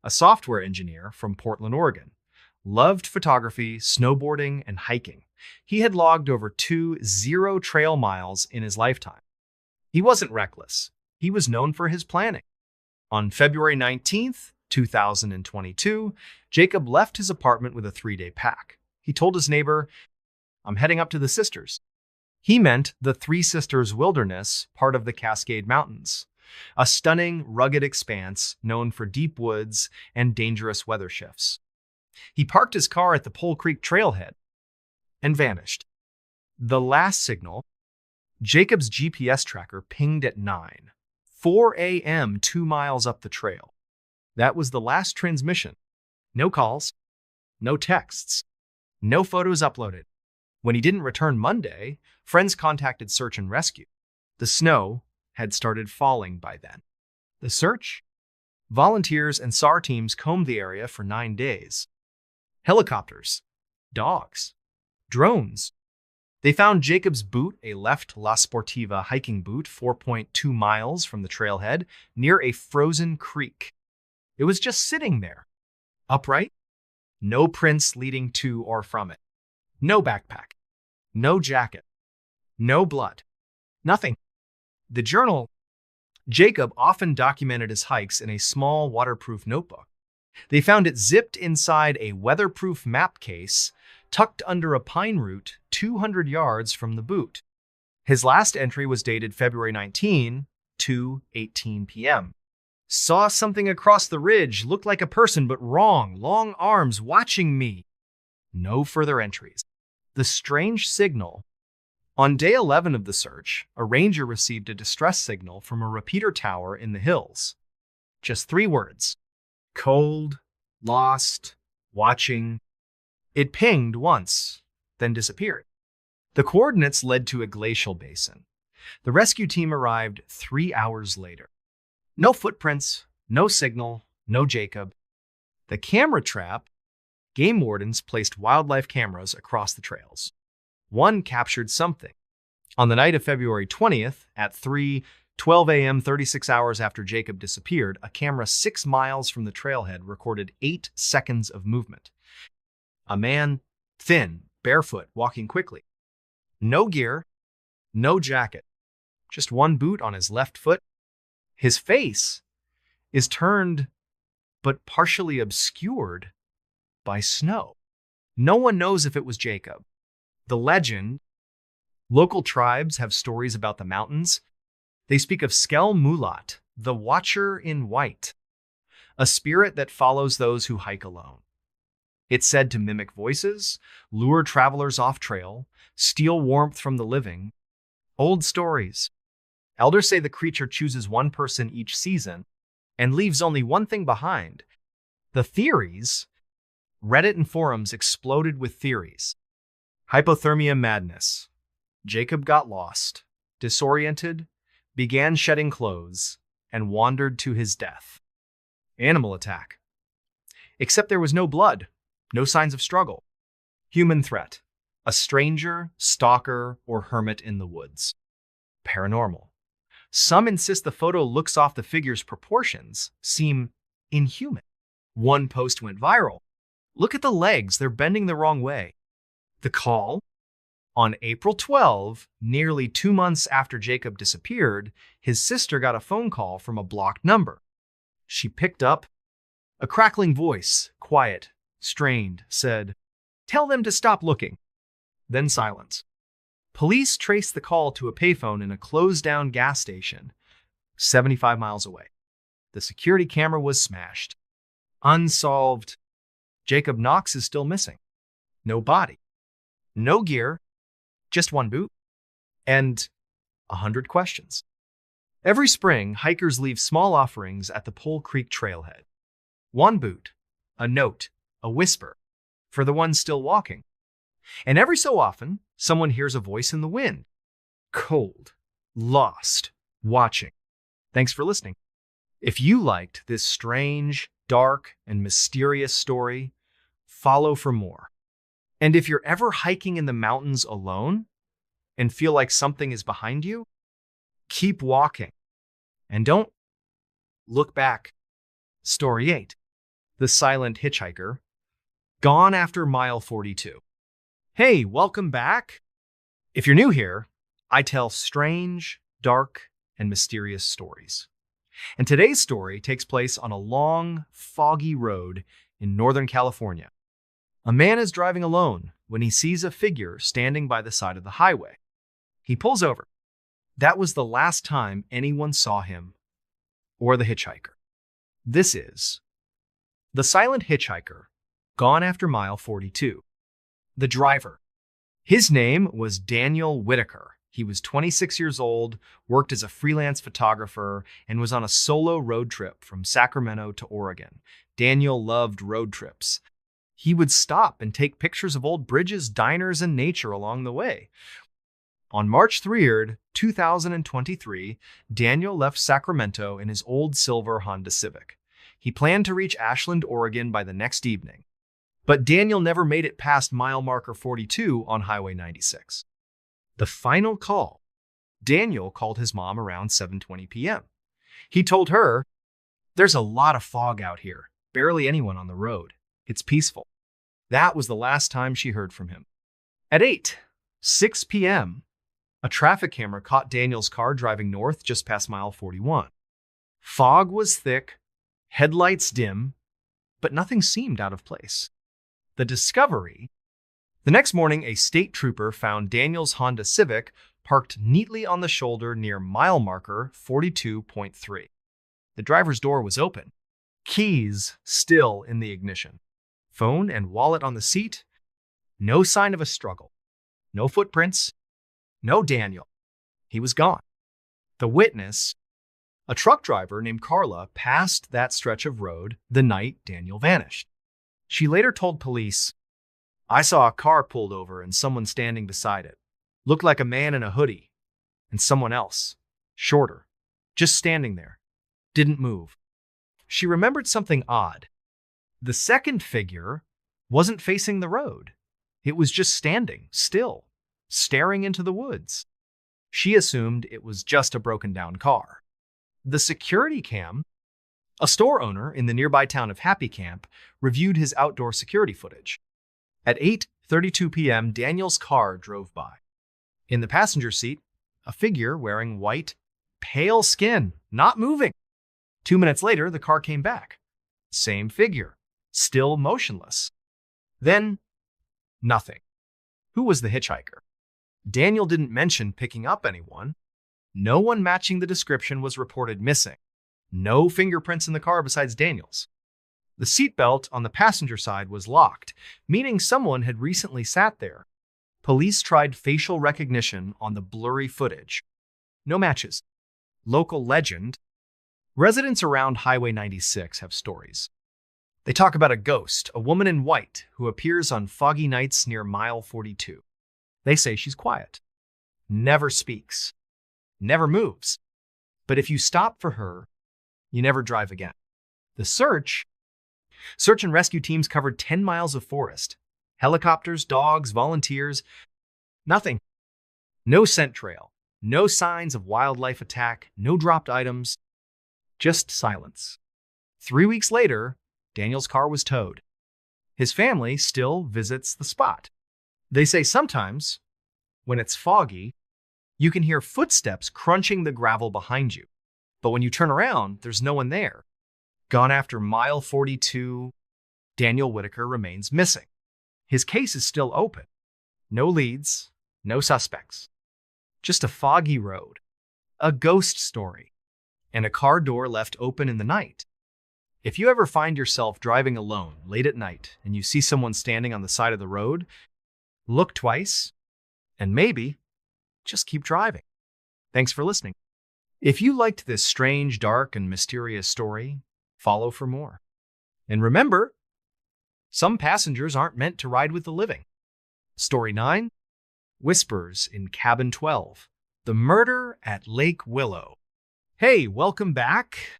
A software engineer from Portland, Oregon. Loved photography, snowboarding, and hiking. He had logged over 2 zero-trail miles in his lifetime. He wasn't reckless. He was known for his planning. On February 19th, 2022, Jacob left his apartment with a 3-day pack. He told his neighbor, "I'm heading up to the Sisters." He meant the Three Sisters Wilderness, part of the Cascade Mountains, a stunning, rugged expanse known for deep woods and dangerous weather shifts. He parked his car at the Pole Creek trailhead and vanished. The last signal, Jacob's GPS tracker pinged at 9:04 a.m. 2 miles up the trail. That was the last transmission. No calls, no texts, no photos uploaded. When he didn't return Monday, friends contacted search and rescue. The snow had started falling by then. The search? Volunteers and SAR teams combed the area for 9 days. Helicopters, dogs, drones. They found Jacob's boot, a left La Sportiva hiking boot, 4.2 miles from the trailhead, near a frozen creek. It was just sitting there, upright, no prints leading to or from it, no backpack. no jacket, no blood, nothing. The journal, Jacob often documented his hikes in a small waterproof notebook. They found it zipped inside a weatherproof map case tucked under a pine root 200 yards from the boot. His last entry was dated February 19, 2:18 p.m. Saw something across the ridge, looked like a person, but wrong, long arms watching me. No further entries. The strange signal. On day 11 of the search, a ranger received a distress signal from a repeater tower in the hills. Just 3 words. Cold, lost, watching. It pinged once, then disappeared. The coordinates led to a glacial basin. The rescue team arrived 3 hours later. No footprints, no signal, no Jacob. The camera trap, game wardens placed wildlife cameras across the trails. One captured something. On the night of February 20th, at 3:12 a.m., 36 hours after Jacob disappeared, a camera 6 miles from the trailhead recorded 8 seconds of movement. A man, thin, barefoot, walking quickly. No gear, no jacket, just one boot on his left foot. His face is turned but partially obscured by snow. No one knows if it was Jacob. The legend, local tribes have stories about the mountains. They speak of Skel Mulat, the Watcher in White, a spirit that follows those who hike alone. It's said to mimic voices, lure travelers off trail, steal warmth from the living. Old stories. Elders say the creature chooses one person each season and leaves only one thing behind. The theories, Reddit and forums exploded with theories. Hypothermia madness. Jacob got lost, disoriented, began shedding clothes, and wandered to his death. Animal attack. Except there was no blood, no signs of struggle. Human threat. A stranger, stalker, or hermit in the woods. Paranormal. Some insist the photo looks off the figure's proportions, seem inhuman. One post went viral. Look at the legs, they're bending the wrong way. The call? On April 12, nearly 2 months after Jacob disappeared, his sister got a phone call from a blocked number. She picked up. A crackling voice, quiet, strained, said, "Tell them to stop looking." Then silence. Police traced the call to a payphone in a closed-down gas station, 75 miles away. The security camera was smashed. Unsolved. Jacob Knox is still missing. No body. No gear. Just one boot. And 100 questions. Every spring, hikers leave small offerings at the Pole Creek trailhead. One boot, a note, a whisper, for the ones still walking. And every so often, someone hears a voice in the wind. Cold, lost, watching. Thanks for listening. If you liked this strange, dark, and mysterious story, follow for more. And if you're ever hiking in the mountains alone and feel like something is behind you, keep walking. And don't look back. Story 8. The Silent Hitchhiker. Gone after mile 42. Hey, welcome back. If you're new here, I tell strange, dark, and mysterious stories. And today's story takes place on a long, foggy road in Northern California. A man is driving alone when he sees a figure standing by the side of the highway. He pulls over. That was the last time anyone saw him or the hitchhiker. This is The Silent Hitchhiker, Gone After Mile 42. The driver. His name was Daniel Whitaker. He was 26 years old, worked as a freelance photographer, and was on a solo road trip from Sacramento to Oregon. Daniel loved road trips. He would stop and take pictures of old bridges, diners, and nature along the way. On March 3rd, 2023, Daniel left Sacramento in his old silver Honda Civic. He planned to reach Ashland, Oregon by the next evening. But Daniel never made it past mile marker 42 on Highway 96. The final call. Daniel called his mom around 7:20 p.m. He told her, "There's a lot of fog out here. Barely anyone on the road. It's peaceful." That was the last time she heard from him. At 8, 6 p.m., a traffic camera caught Daniel's car driving north just past mile 41. Fog was thick, headlights dim, but nothing seemed out of place. The next morning, a state trooper found Daniel's Honda Civic parked neatly on the shoulder near mile marker 42.3. The driver's door was open, keys still in the ignition, phone and wallet on the seat, no sign of a struggle, no footprints, no Daniel. He was gone. The witness, a truck driver named Carla, passed that stretch of road the night Daniel vanished. She later told police, "I saw a car pulled over and someone standing beside it. Looked like a man in a hoodie, and someone else, shorter, just standing there, didn't move." She remembered something odd. The second figure wasn't facing the road. It was just standing, still, staring into the woods. She assumed it was just a broken-down car. The security cam, a store owner in the nearby town of Happy Camp, reviewed his outdoor security footage. At 8:32 p.m., Daniel's car drove by. In the passenger seat, a figure wearing white, pale skin, not moving. 2 minutes later, the car came back. Same figure, still motionless. Then, nothing. Who was the hitchhiker? Daniel didn't mention picking up anyone. No one matching the description was reported missing. No fingerprints in the car besides Daniel's. The seatbelt on the passenger side was locked, meaning someone had recently sat there. Police tried facial recognition on the blurry footage. No matches. Local legend. Residents around Highway 96 have stories. They talk about a ghost, a woman in white, who appears on foggy nights near mile 42. They say she's quiet, never speaks, never moves. But if you stop for her, you never drive again. The search and rescue teams covered 10 miles of forest. Helicopters, dogs, volunteers, nothing. No scent trail, no signs of wildlife attack, no dropped items, just silence. 3 weeks later, Daniel's car was towed. His family still visits the spot. They say sometimes, when it's foggy, you can hear footsteps crunching the gravel behind you. But when you turn around, there's no one there. Gone after mile 42, Daniel Whitaker remains missing. His case is still open. No leads, no suspects. Just a foggy road, a ghost story, and a car door left open in the night. If you ever find yourself driving alone late at night and you see someone standing on the side of the road, look twice, and maybe just keep driving. Thanks for listening. If you liked this strange, dark, and mysterious story, follow for more. And remember, some passengers aren't meant to ride with the living. Story 9, Whispers in Cabin 12, The Murder at Lake Willow. Hey, welcome back.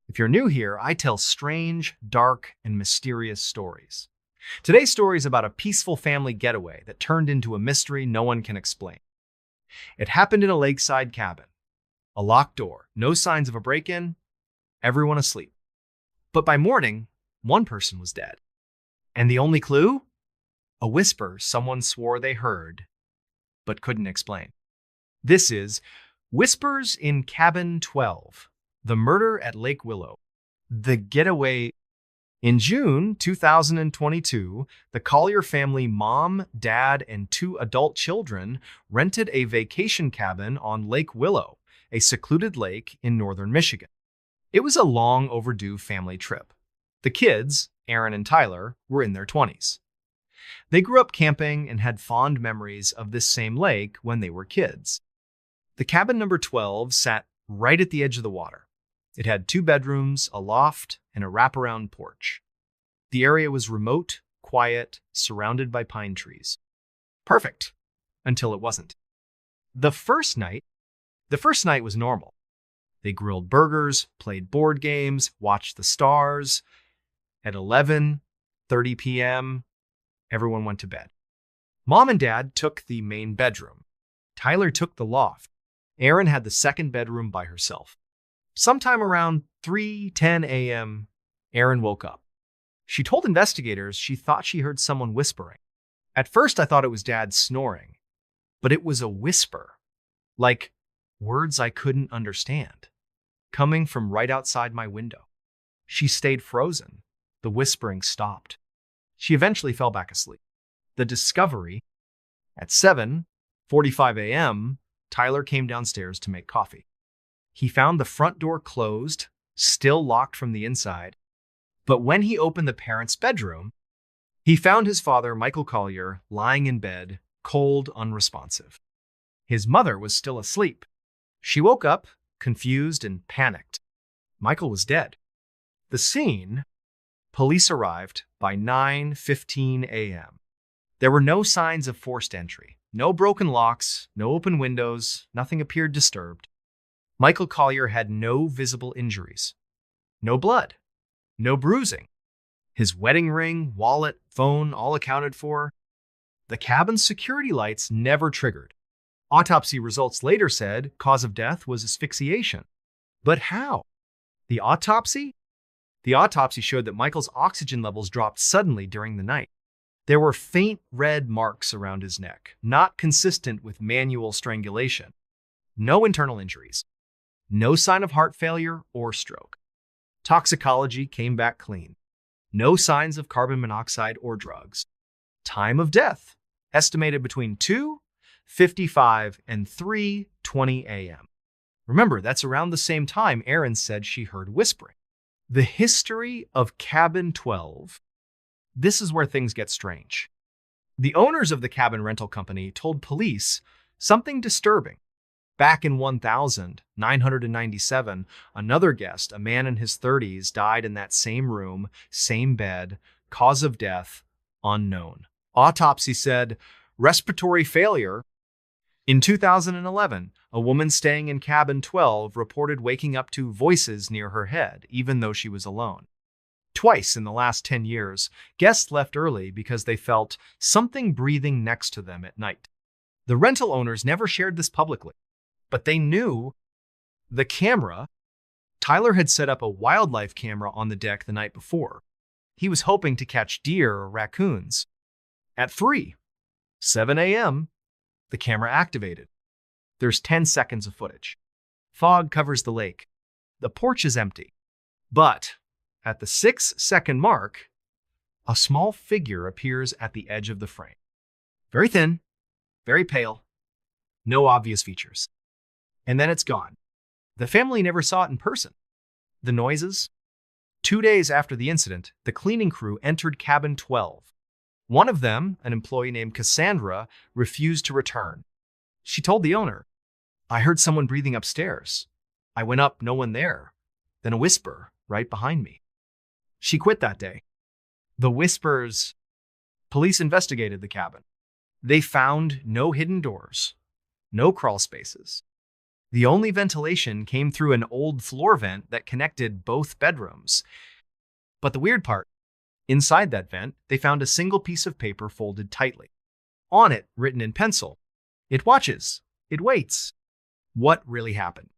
If you're new here, I tell strange, dark, and mysterious stories. Today's story is about a peaceful family getaway that turned into a mystery no one can explain. It happened in a lakeside cabin. A locked door, no signs of a break-in, everyone asleep. But by morning, one person was dead. And the only clue? A whisper someone swore they heard, but couldn't explain. This is Whispers in Cabin 12, The Murder at Lake Willow, The Getaway. In June 2022, the Collier family, mom, dad, and 2 adult children, rented a vacation cabin on Lake Willow, a secluded lake in northern Michigan. It was a long overdue family trip. The kids, Aaron and Tyler, were in their 20s. They grew up camping and had fond memories of this same lake when they were kids. The cabin number 12 sat right at the edge of the water. It had 2 bedrooms, a loft, and a wraparound porch. The area was remote, quiet, surrounded by pine trees. Perfect, until it wasn't. The first night was normal. They grilled burgers, played board games, watched the stars. At 11:30 p.m., everyone went to bed. Mom and Dad took the main bedroom. Tyler took the loft. Erin had the second bedroom by herself. Sometime around 3:10 a.m., Erin woke up. She told investigators she thought she heard someone whispering. At first, I thought it was Dad snoring. but it was a whisper, like words I couldn't understand, coming from right outside my window. She stayed frozen. The whispering stopped. She eventually fell back asleep. The discovery, at 7:45 a.m., Tyler came downstairs to make coffee. He found the front door closed, still locked from the inside. But when he opened the parents' bedroom, he found his father, Michael Collier, lying in bed, cold, unresponsive. His mother was still asleep. She woke up, confused and panicked. Michael was dead. The scene, police arrived by 9:15 a.m. There were no signs of forced entry, no broken locks, no open windows, nothing appeared disturbed. Michael Collier had no visible injuries, no blood, no bruising. His wedding ring, wallet, phone, all accounted for. The cabin's security lights never triggered. Autopsy results later said cause of death was asphyxiation. But how? The autopsy? The autopsy showed that Michael's oxygen levels dropped suddenly during the night. There were faint red marks around his neck, not consistent with manual strangulation. No internal injuries. No sign of heart failure or stroke. Toxicology came back clean. No signs of carbon monoxide or drugs. Time of death, estimated between 2:55 and 3:20 a.m. Remember, that's around the same time Erin said she heard whispering. The history of Cabin 12. This is where things get strange. The owners of the cabin rental company told police something disturbing. Back in 1997, another guest, a man in his 30s, died in that same room, same bed, cause of death, unknown. Autopsy said respiratory failure. In 2011, a woman staying in cabin 12 reported waking up to voices near her head, even though she was alone. Twice in the last 10 years, guests left early because they felt something breathing next to them at night. The rental owners never shared this publicly, but they knew the camera. Tyler had set up a wildlife camera on the deck the night before. He was hoping to catch deer or raccoons. At 3:07 a.m., the camera activated. There's 10 seconds of footage. Fog covers the lake. The porch is empty. But at the 6-second mark, a small figure appears at the edge of the frame. Very thin, very pale, no obvious features. And then it's gone. The family never saw it in person. The noises? 2 days after the incident, the cleaning crew entered cabin 12. One of them, an employee named Cassandra, refused to return. She told the owner, "I heard someone breathing upstairs. I went up, no one there. Then a whisper right behind me." She quit that day. The whispers. Police investigated the cabin. They found no hidden doors, no crawl spaces. The only ventilation came through an old floor vent that connected both bedrooms. But the weird part, inside that vent, they found a single piece of paper folded tightly. On it, written in pencil, "It watches. It waits." What really happened?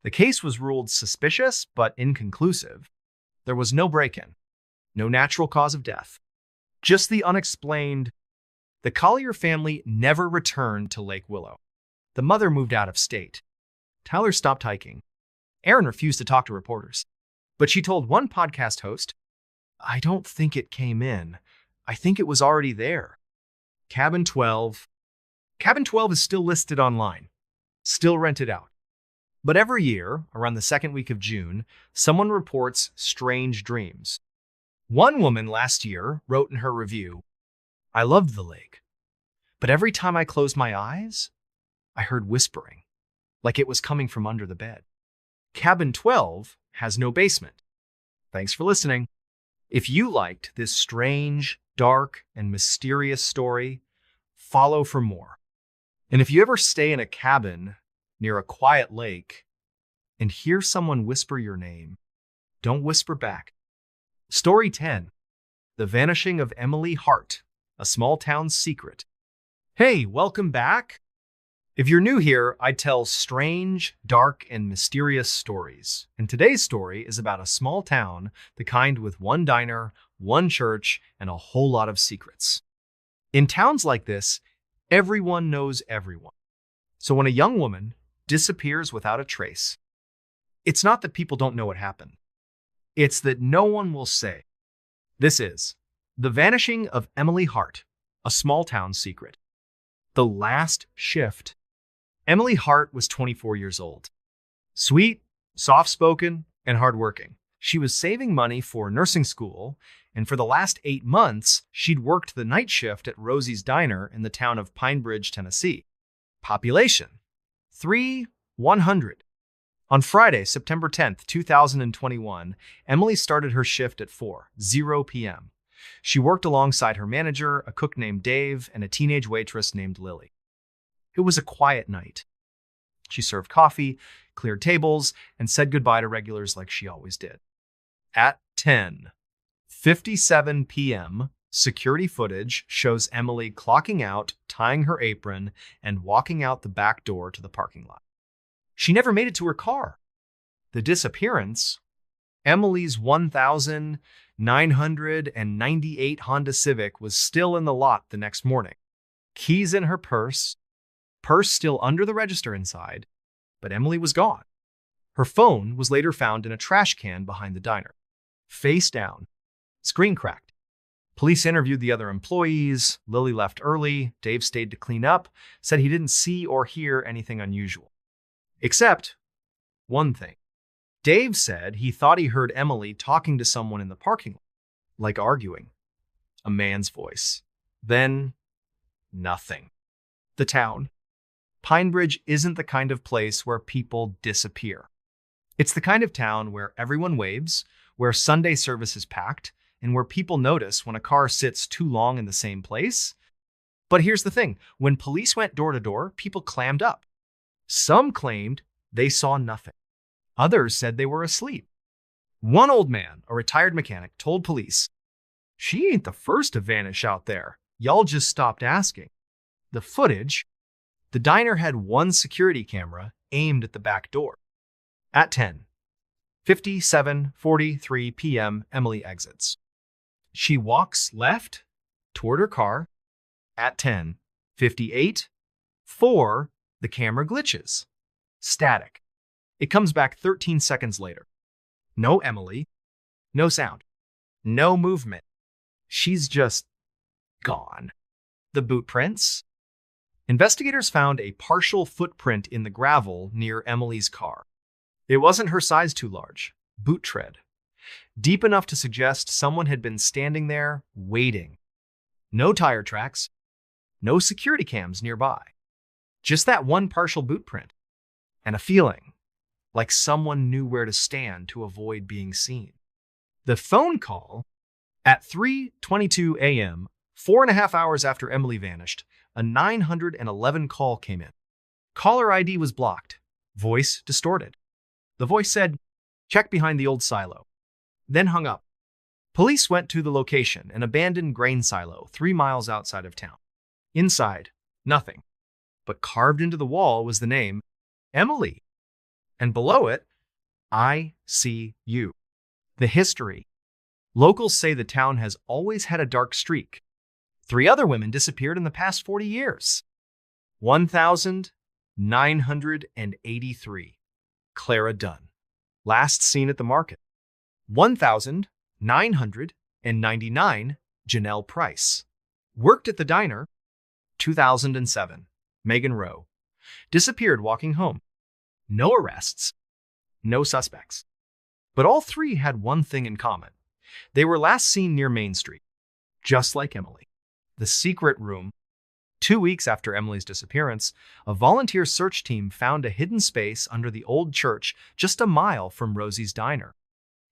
The case was ruled suspicious but inconclusive. There was no break-in, no natural cause of death, just the unexplained. The Collier family never returned to Lake Willow. The mother moved out of state. Tyler stopped hiking. Erin refused to talk to reporters. But she told one podcast host, "I don't think it came in. I think it was already there." Cabin 12. Cabin 12 is still listed online, still rented out. But every year, around the second week of June, someone reports strange dreams. One woman last year wrote in her review, "I loved the lake, but every time I closed my eyes, I heard whispering, like it was coming from under the bed." Cabin 12 has no basement. Thanks for listening. If you liked this strange, dark, and mysterious story, follow for more. And if you ever stay in a cabin near a quiet lake and hear someone whisper your name, don't whisper back. Story 10. The Vanishing of Emily Hart, a Small Town Secret. Hey, welcome back. If you're new here, I tell strange, dark, and mysterious stories. And today's story is about a small town, the kind with one diner, one church, and a whole lot of secrets. In towns like this, Everyone knows everyone. So when a young woman disappears without a trace, it's not that people don't know what happened. It's that no one will say. This is the vanishing of Emily Hart, a small town secret. The last shift. Emily Hart was 24 years old. Sweet, soft-spoken, and hardworking. She was saving money for nursing school, and for the last 8 months, she'd worked the night shift at Rosie's Diner in the town of Pine Bridge, Tennessee. Population: 100. On Friday, September 10th, 2021, Emily started her shift at 4:00 p.m. She worked alongside her manager, a cook named Dave, and a teenage waitress named Lily. It was a quiet night. She served coffee, cleared tables, and said goodbye to regulars like she always did. At 10:57 p.m., security footage shows Emily clocking out, tying her apron, and walking out the back door to the parking lot. She never made it to her car. The disappearance, Emily's 1,998 Honda Civic was still in the lot the next morning. Keys in her purse still under the register inside, but Emily was gone. Her phone was later found in a trash can behind the diner. Face down, screen cracked. Police interviewed the other employees. Lily left early. Dave stayed to clean up, said he didn't see or hear anything unusual. Except one thing. Dave said he thought he heard Emily talking to someone in the parking lot, like arguing. A man's voice. Then, nothing. The town. Pine Bridge isn't the kind of place where people disappear. It's the kind of town where everyone waves, where Sunday service is packed, and where people notice when a car sits too long in the same place. But here's the thing. When police went door to door, people clammed up. Some claimed they saw nothing. Others said they were asleep. One old man, a retired mechanic, told police, "She ain't the first to vanish out there. Y'all just stopped asking." The footage, the diner had one security camera aimed at the back door. At 10:57:43 p.m., Emily exits. She walks left toward her car. At 10:58:4, the camera glitches. Static. It comes back 13 seconds later. No Emily. No sound. No movement. She's just gone. The boot prints. Investigators found a partial footprint in the gravel near Emily's car. It wasn't her size too large. Boot tread. Deep enough to suggest someone had been standing there, waiting. No tire tracks. No security cams nearby. Just that one partial boot print. And a feeling like someone knew where to stand to avoid being seen. The phone call at 3:22 a.m., 4.5 hours after Emily vanished, a 911 call came in. Caller ID was blocked. Voice distorted. The voice said, "Check behind the old silo," then hung up. Police went to the location, an abandoned grain silo 3 miles outside of town. Inside, nothing. But carved into the wall was the name, Emily. And below it, I see you. The history. Locals say the town has always had a dark streak. 3 other women disappeared in the past 40 years. 1,983. Clara Dunn. Last seen at the market. 1,999. Janelle Price. Worked at the diner. 2007. Megan Rowe. Disappeared walking home. No arrests. No suspects. But all 3 had one thing in common. They were last seen near Main Street. Just like Emily. The secret room. 2 weeks after Emily's disappearance, a volunteer search team found a hidden space under the old church just a mile from Rosie's Diner.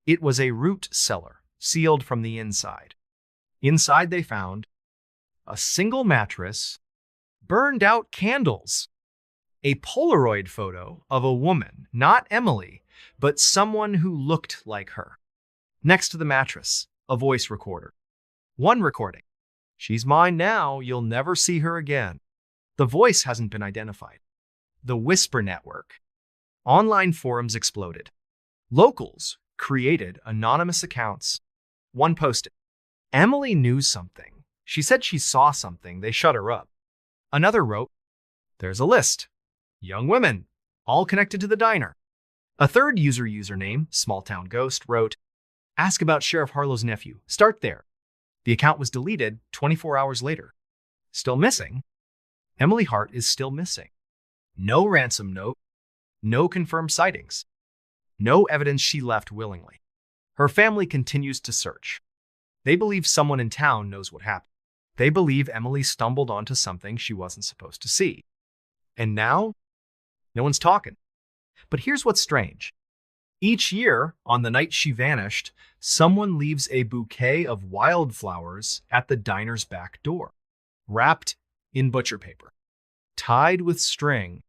It was a root cellar, sealed from the inside. Inside they found a single mattress, burned out candles, a Polaroid photo of a woman, not Emily, but someone who looked like her. Next to the mattress, a voice recorder. One recording. "She's mine now, you'll never see her again." The voice hasn't been identified. The Whisper Network. Online forums exploded. Locals created anonymous accounts. One posted, "Emily knew something. She said she saw something. They shut her up." Another wrote, "There's a list. Young women, all connected to the diner." A third username, Small Town Ghost, wrote, "Ask about Sheriff Harlow's nephew. Start there." The account was deleted 24 hours later. Still missing? Emily Hart is still missing. No ransom note, no confirmed sightings, no evidence she left willingly. Her family continues to search. They believe someone in town knows what happened. They believe Emily stumbled onto something she wasn't supposed to see. And now, no one's talking. But here's what's strange. Each year, on the night she vanished, someone leaves a bouquet of wildflowers at the diner's back door, wrapped in butcher paper, tied with string,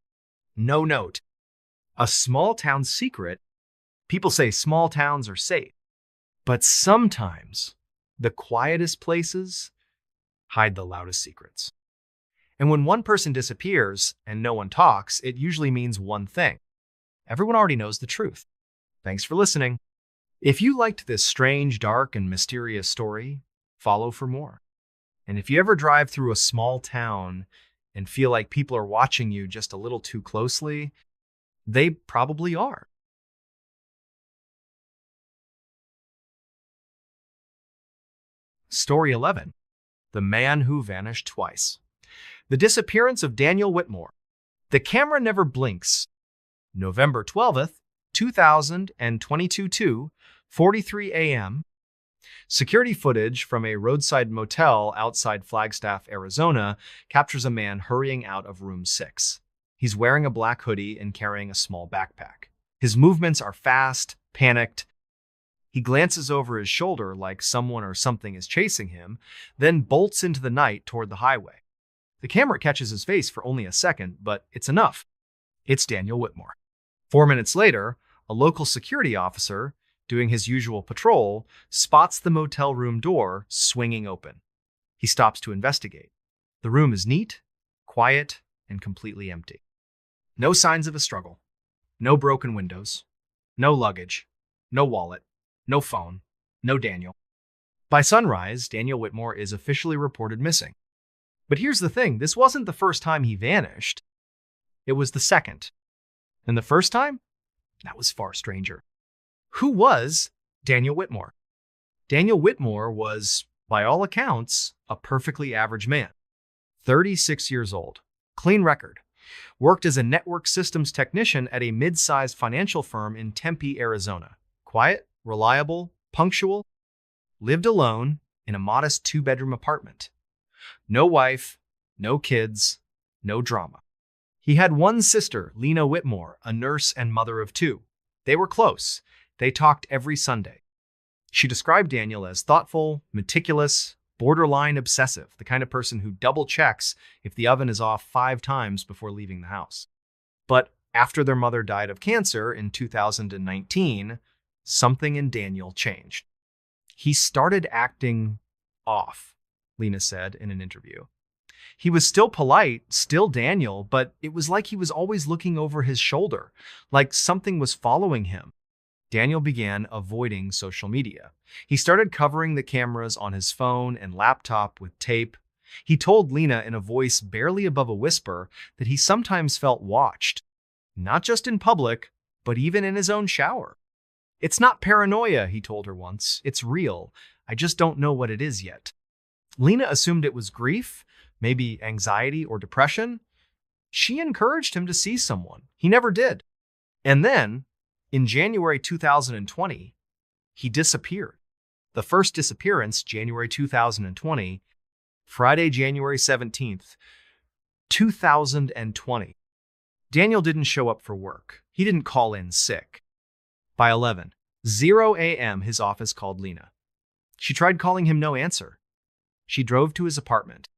no note. A small town secret. People say small towns are safe, but sometimes the quietest places hide the loudest secrets. And when one person disappears and no one talks, it usually means one thing. Everyone already knows the truth. Thanks for listening. If you liked this strange, dark, and mysterious story, follow for more. And if you ever drive through a small town and feel like people are watching you just a little too closely, they probably are. Story 11. The Man Who Vanished Twice. The disappearance of Daniel Whitmore. The camera never blinks. November 12th, 2022, 2:43 a.m. Security footage from a roadside motel outside Flagstaff, Arizona, captures a man hurrying out of room 6. He's wearing a black hoodie and carrying a small backpack. His movements are fast, panicked. He glances over his shoulder like someone or something is chasing him, then bolts into the night toward the highway. The camera catches his face for only a second, but it's enough. It's Daniel Whitmore. 4 minutes later, a local security officer, doing his usual patrol, spots the motel room door swinging open. He stops to investigate. The room is neat, quiet, and completely empty. No signs of a struggle. No broken windows. No luggage. No wallet. No phone. No Daniel. By sunrise, Daniel Whitmore is officially reported missing. But here's the thing, this wasn't the first time he vanished. It was the second. And the first time? That was far stranger. Who was Daniel Whitmore? Daniel Whitmore was, by all accounts, a perfectly average man. 36 years old. Clean record. Worked as a network systems technician at a mid-sized financial firm in Tempe, Arizona. Quiet, reliable, punctual. Lived alone in a modest 2-bedroom apartment. No wife, no kids, no drama. He had one sister, Lena Whitmore, a nurse and mother of 2. They were close. They talked every Sunday. She described Daniel as thoughtful, meticulous, borderline obsessive, the kind of person who double checks if the oven is off 5 times before leaving the house. But after their mother died of cancer in 2019, something in Daniel changed. He started acting off, Lena said in an interview. He was still polite, still Daniel, but it was like he was always looking over his shoulder, like something was following him. Daniel began avoiding social media. He started covering the cameras on his phone and laptop with tape. He told Lena in a voice barely above a whisper that he sometimes felt watched, not just in public, but even in his own shower. "It's not paranoia," he told her once. "It's real. I just don't know what it is yet." Lena assumed it was grief, maybe anxiety or depression. She encouraged him to see someone. He never did. And then, in January 2020, he disappeared. The first disappearance, January 2020, Friday, January 17th, 2020. Daniel didn't show up for work. He didn't call in sick. By 11:00 a.m., his office called Lena. She tried calling him, no answer. She drove to his apartment.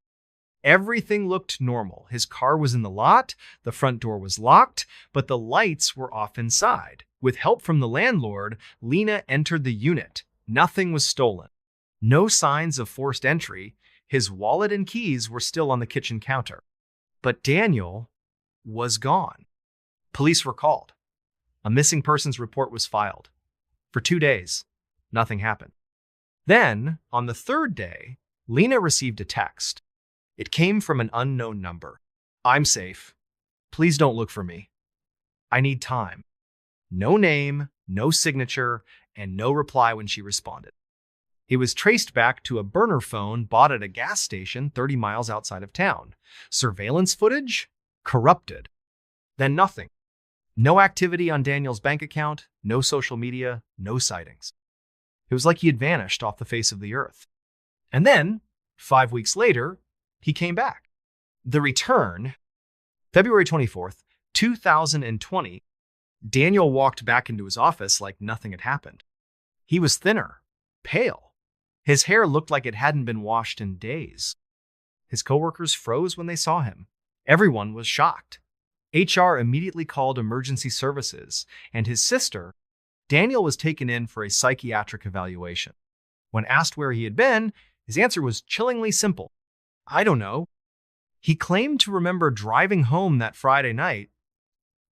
Everything looked normal. His car was in the lot, the front door was locked, but the lights were off inside. With help from the landlord, Lena entered the unit. Nothing was stolen. No signs of forced entry. His wallet and keys were still on the kitchen counter. But Daniel was gone. Police were called. A missing persons report was filed. For 2 days, nothing happened. Then, on the 3rd day, Lena received a text. It came from an unknown number. "I'm safe. Please don't look for me. I need time." No name, no signature, and no reply when she responded. It was traced back to a burner phone bought at a gas station 30 miles outside of town. Surveillance footage? Corrupted. Then nothing. No activity on Daniel's bank account, no social media, no sightings. It was like he had vanished off the face of the earth. And then, 5 weeks later, he came back. The return, February 24th, 2020, Daniel walked back into his office like nothing had happened. He was thinner, pale. His hair looked like it hadn't been washed in days. His coworkers froze when they saw him. Everyone was shocked. HR immediately called emergency services, and his sister, Daniel, was taken in for a psychiatric evaluation. When asked where he had been, his answer was chillingly simple. "I don't know." He claimed to remember driving home that Friday night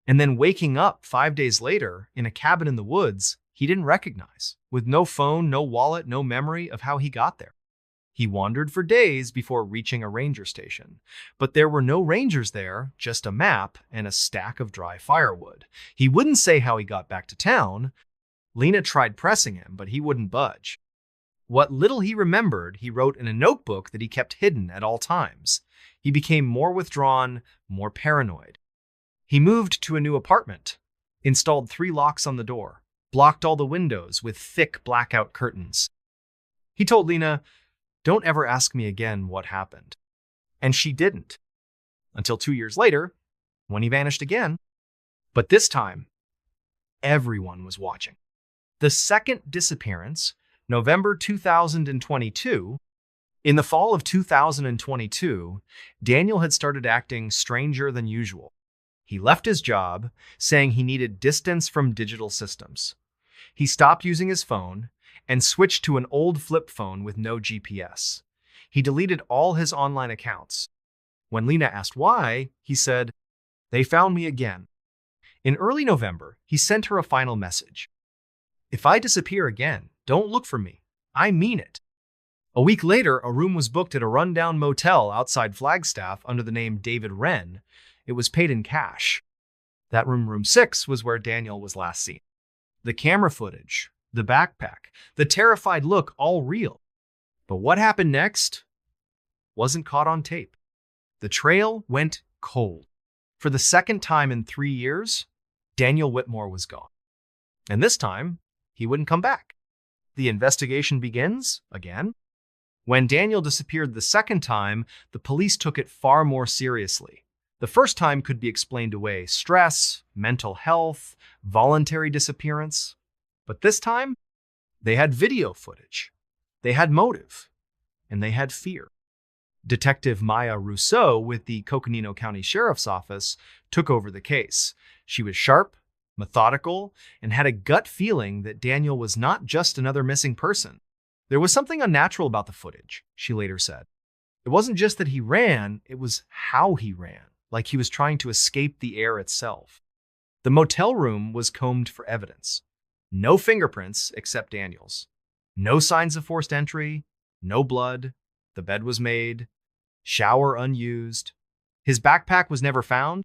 and then waking up 5 days later in a cabin in the woods he didn't recognize, with no phone, no wallet, no memory of how he got there. He wandered for days before reaching a ranger station, but there were no rangers there, just a map and a stack of dry firewood. He wouldn't say how he got back to town. Lena tried pressing him, but he wouldn't budge. What little he remembered, he wrote in a notebook that he kept hidden at all times. He became more withdrawn, more paranoid. He moved to a new apartment, installed 3 locks on the door, blocked all the windows with thick blackout curtains. He told Lena, "Don't ever ask me again what happened." And she didn't. Until 2 years later, when he vanished again. But this time, everyone was watching. The second disappearance, November 2022. In the fall of 2022, Daniel had started acting stranger than usual. He left his job, saying he needed distance from digital systems. He stopped using his phone and switched to an old flip phone with no GPS. He deleted all his online accounts. When Lena asked why, he said, "They found me again." In early November, he sent her a final message. "If I disappear again, don't look for me. I mean it." A week later, a room was booked at a rundown motel outside Flagstaff under the name David Wren. It was paid in cash. That room 6, was where Daniel was last seen. The camera footage, the backpack, the terrified look, all real. But what happened next wasn't caught on tape. The trail went cold. For the second time in 3 years, Daniel Whitmore was gone. And this time, he wouldn't come back. The investigation begins again. When Daniel disappeared the second time, the police took it far more seriously. The first time could be explained away: stress, mental health, voluntary disappearance. But this time, they had video footage, they had motive, and they had fear. Detective Maya Rousseau with the Coconino County Sheriff's Office took over the case. She was sharp, methodical, and had a gut feeling that Daniel was not just another missing person. There was something unnatural about the footage, she later said. It wasn't just that he ran, it was how he ran, like he was trying to escape the air itself. The motel room was combed for evidence. No fingerprints except Daniel's. No signs of forced entry, no blood. The bed was made. Shower unused. His backpack was never found.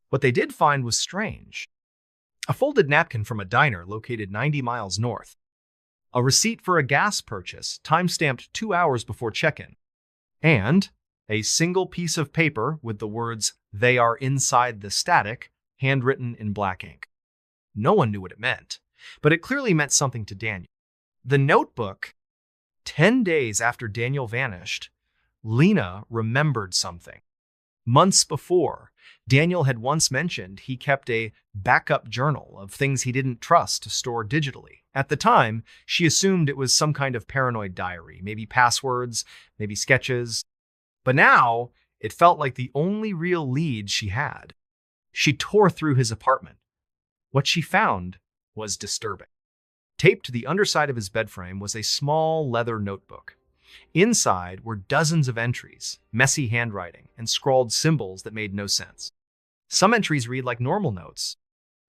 What they did find was strange. A folded napkin from a diner located 90 miles north. A receipt for a gas purchase, time-stamped 2 hours before check-in. And a single piece of paper with the words, "They are inside the static," handwritten in black ink. No one knew what it meant, but it clearly meant something to Daniel. The notebook, 10 days after Daniel vanished, Lena remembered something. Months before, Daniel had once mentioned he kept a backup journal of things he didn't trust to store digitally. At the time, she assumed it was some kind of paranoid diary, maybe passwords, maybe sketches. But now, it felt like the only real lead she had. She tore through his apartment. What she found was disturbing. Taped to the underside of his bed frame was a small leather notebook. Inside were dozens of entries, messy handwriting, and scrawled symbols that made no sense. Some entries read like normal notes.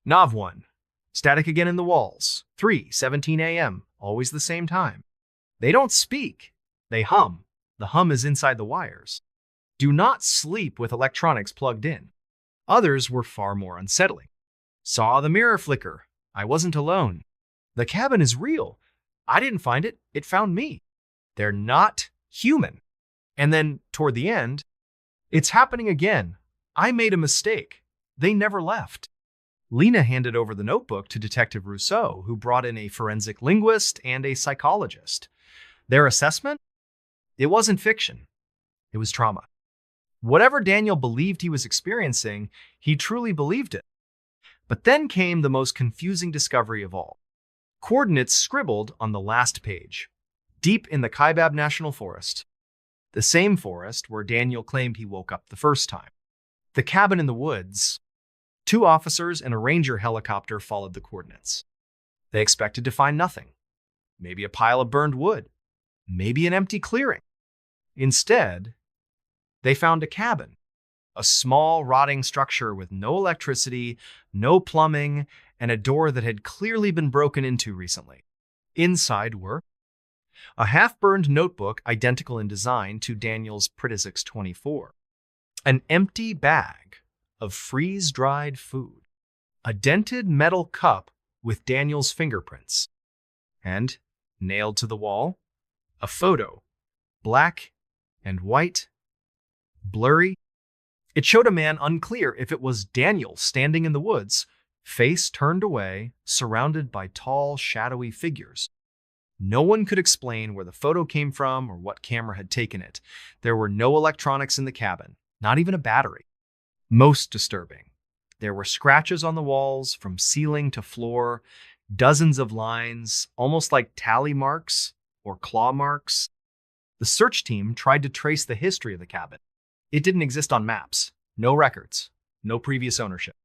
Nav 1. Static again in the walls. 3:17 a.m. Always the same time. They don't speak. They hum. The hum is inside the wires. Do not sleep with electronics plugged in. Others were far more unsettling. Saw the mirror flicker. I wasn't alone. The cabin is real. I didn't find it. It found me. They're not human. And then, toward the end, it's happening again. I made a mistake. They never left. Lena handed over the notebook to Detective Rousseau, who brought in a forensic linguist and a psychologist. Their assessment? It wasn't fiction. It was trauma. Whatever Daniel believed he was experiencing, he truly believed it. But then came the most confusing discovery of all. Coordinates scribbled on the last page, deep in the Kaibab National Forest. The same forest where Daniel claimed he woke up the first time. The cabin in the woods. 2 officers and a ranger helicopter followed the coordinates. They expected to find nothing. Maybe a pile of burned wood. Maybe an empty clearing. Instead, they found a cabin. A small, rotting structure with no electricity, no plumbing, and a door that had clearly been broken into recently. Inside were a half-burned notebook identical in design to Daniel's Pritizix 24, an empty bag of freeze-dried food, a dented metal cup with Daniel's fingerprints, and, nailed to the wall, a photo, black and white, blurry. It showed a man unclear if it was Daniel standing in the woods, face turned away, surrounded by tall, shadowy figures. No one could explain where the photo came from or what camera had taken it. There were no electronics in the cabin, not even a battery. Most disturbing, there were scratches on the walls from ceiling to floor, dozens of lines, almost like tally marks or claw marks. The search team tried to trace the history of the cabin. It didn't exist on maps, no records, no previous ownership.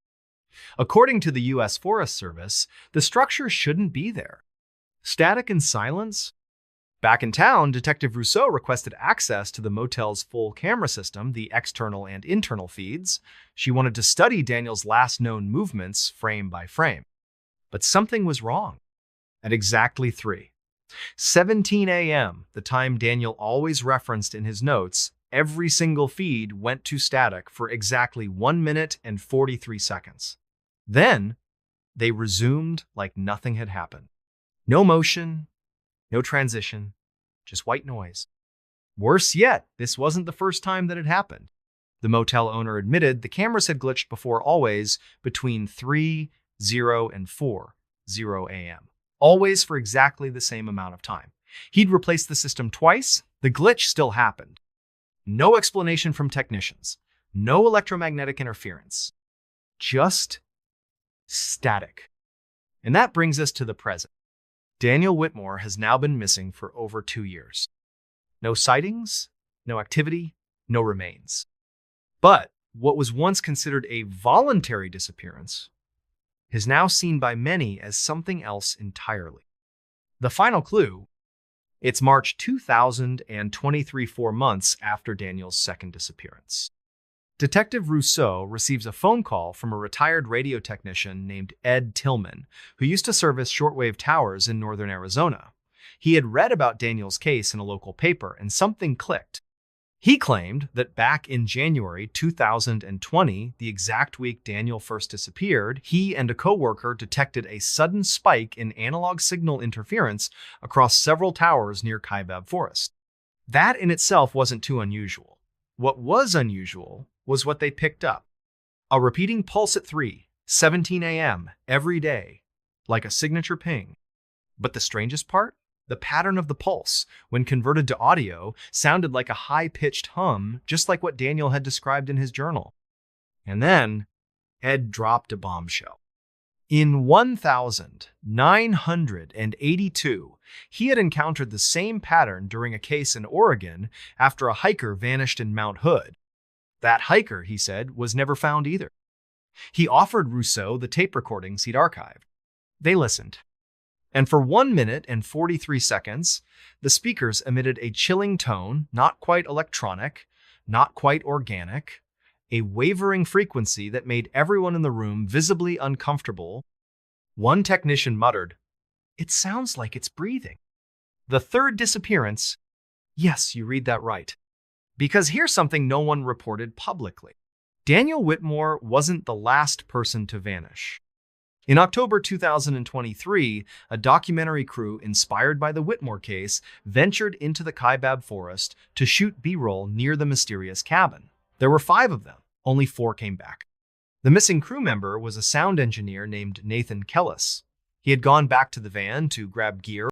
According to the U.S. Forest Service, the structure shouldn't be there. Static and silence? Back in town, Detective Rousseau requested access to the motel's full camera system, the external and internal feeds. She wanted to study Daniel's last known movements frame by frame. But something was wrong. At exactly 3:17 a.m., the time Daniel always referenced in his notes, every single feed went to static for exactly 1 minute and 43 seconds. Then, they resumed like nothing had happened. No motion, no transition, just white noise. Worse yet, this wasn't the first time that it happened. The motel owner admitted the cameras had glitched before always between 3:00 and 4:00 a.m., always for exactly the same amount of time. He'd replaced the system twice, the glitch still happened. No explanation from technicians, no electromagnetic interference, just static. And that brings us to the present. Daniel Whitmore has now been missing for over 2 years. No sightings, no activity, no remains. But what was once considered a voluntary disappearance is now seen by many as something else entirely. The final clue: it's March 2023, 4 months after Daniel's second disappearance. Detective Rousseau receives a phone call from a retired radio technician named Ed Tillman, who used to service shortwave towers in northern Arizona. He had read about Daniel's case in a local paper, and something clicked. He claimed that back in January 2020, the exact week Daniel first disappeared, he and a coworker detected a sudden spike in analog signal interference across several towers near Kaibab Forest. That in itself wasn't too unusual. What was unusual was what they picked up. A repeating pulse at 3:17 a.m. every day, like a signature ping. But the strangest part? The pattern of the pulse, when converted to audio, sounded like a high-pitched hum, just like what Daniel had described in his journal. And then, Ed dropped a bombshell. In 1982, he had encountered the same pattern during a case in Oregon after a hiker vanished in Mount Hood. That hiker, he said, was never found either. He offered Rousseau the tape recordings he'd archived. They listened. And for 1 minute and 43 seconds, the speakers emitted a chilling tone, not quite electronic, not quite organic, a wavering frequency that made everyone in the room visibly uncomfortable. One technician muttered, "It sounds like it's breathing." The third disappearance, yes, you read that right. Because here's something no one reported publicly. Daniel Whitmore wasn't the last person to vanish. In October 2023, a documentary crew inspired by the Whitmore case ventured into the Kaibab forest to shoot B-roll near the mysterious cabin. There were 5 of them. Only 4 came back. The missing crew member was a sound engineer named Nathan Kellis. He had gone back to the van to grab gear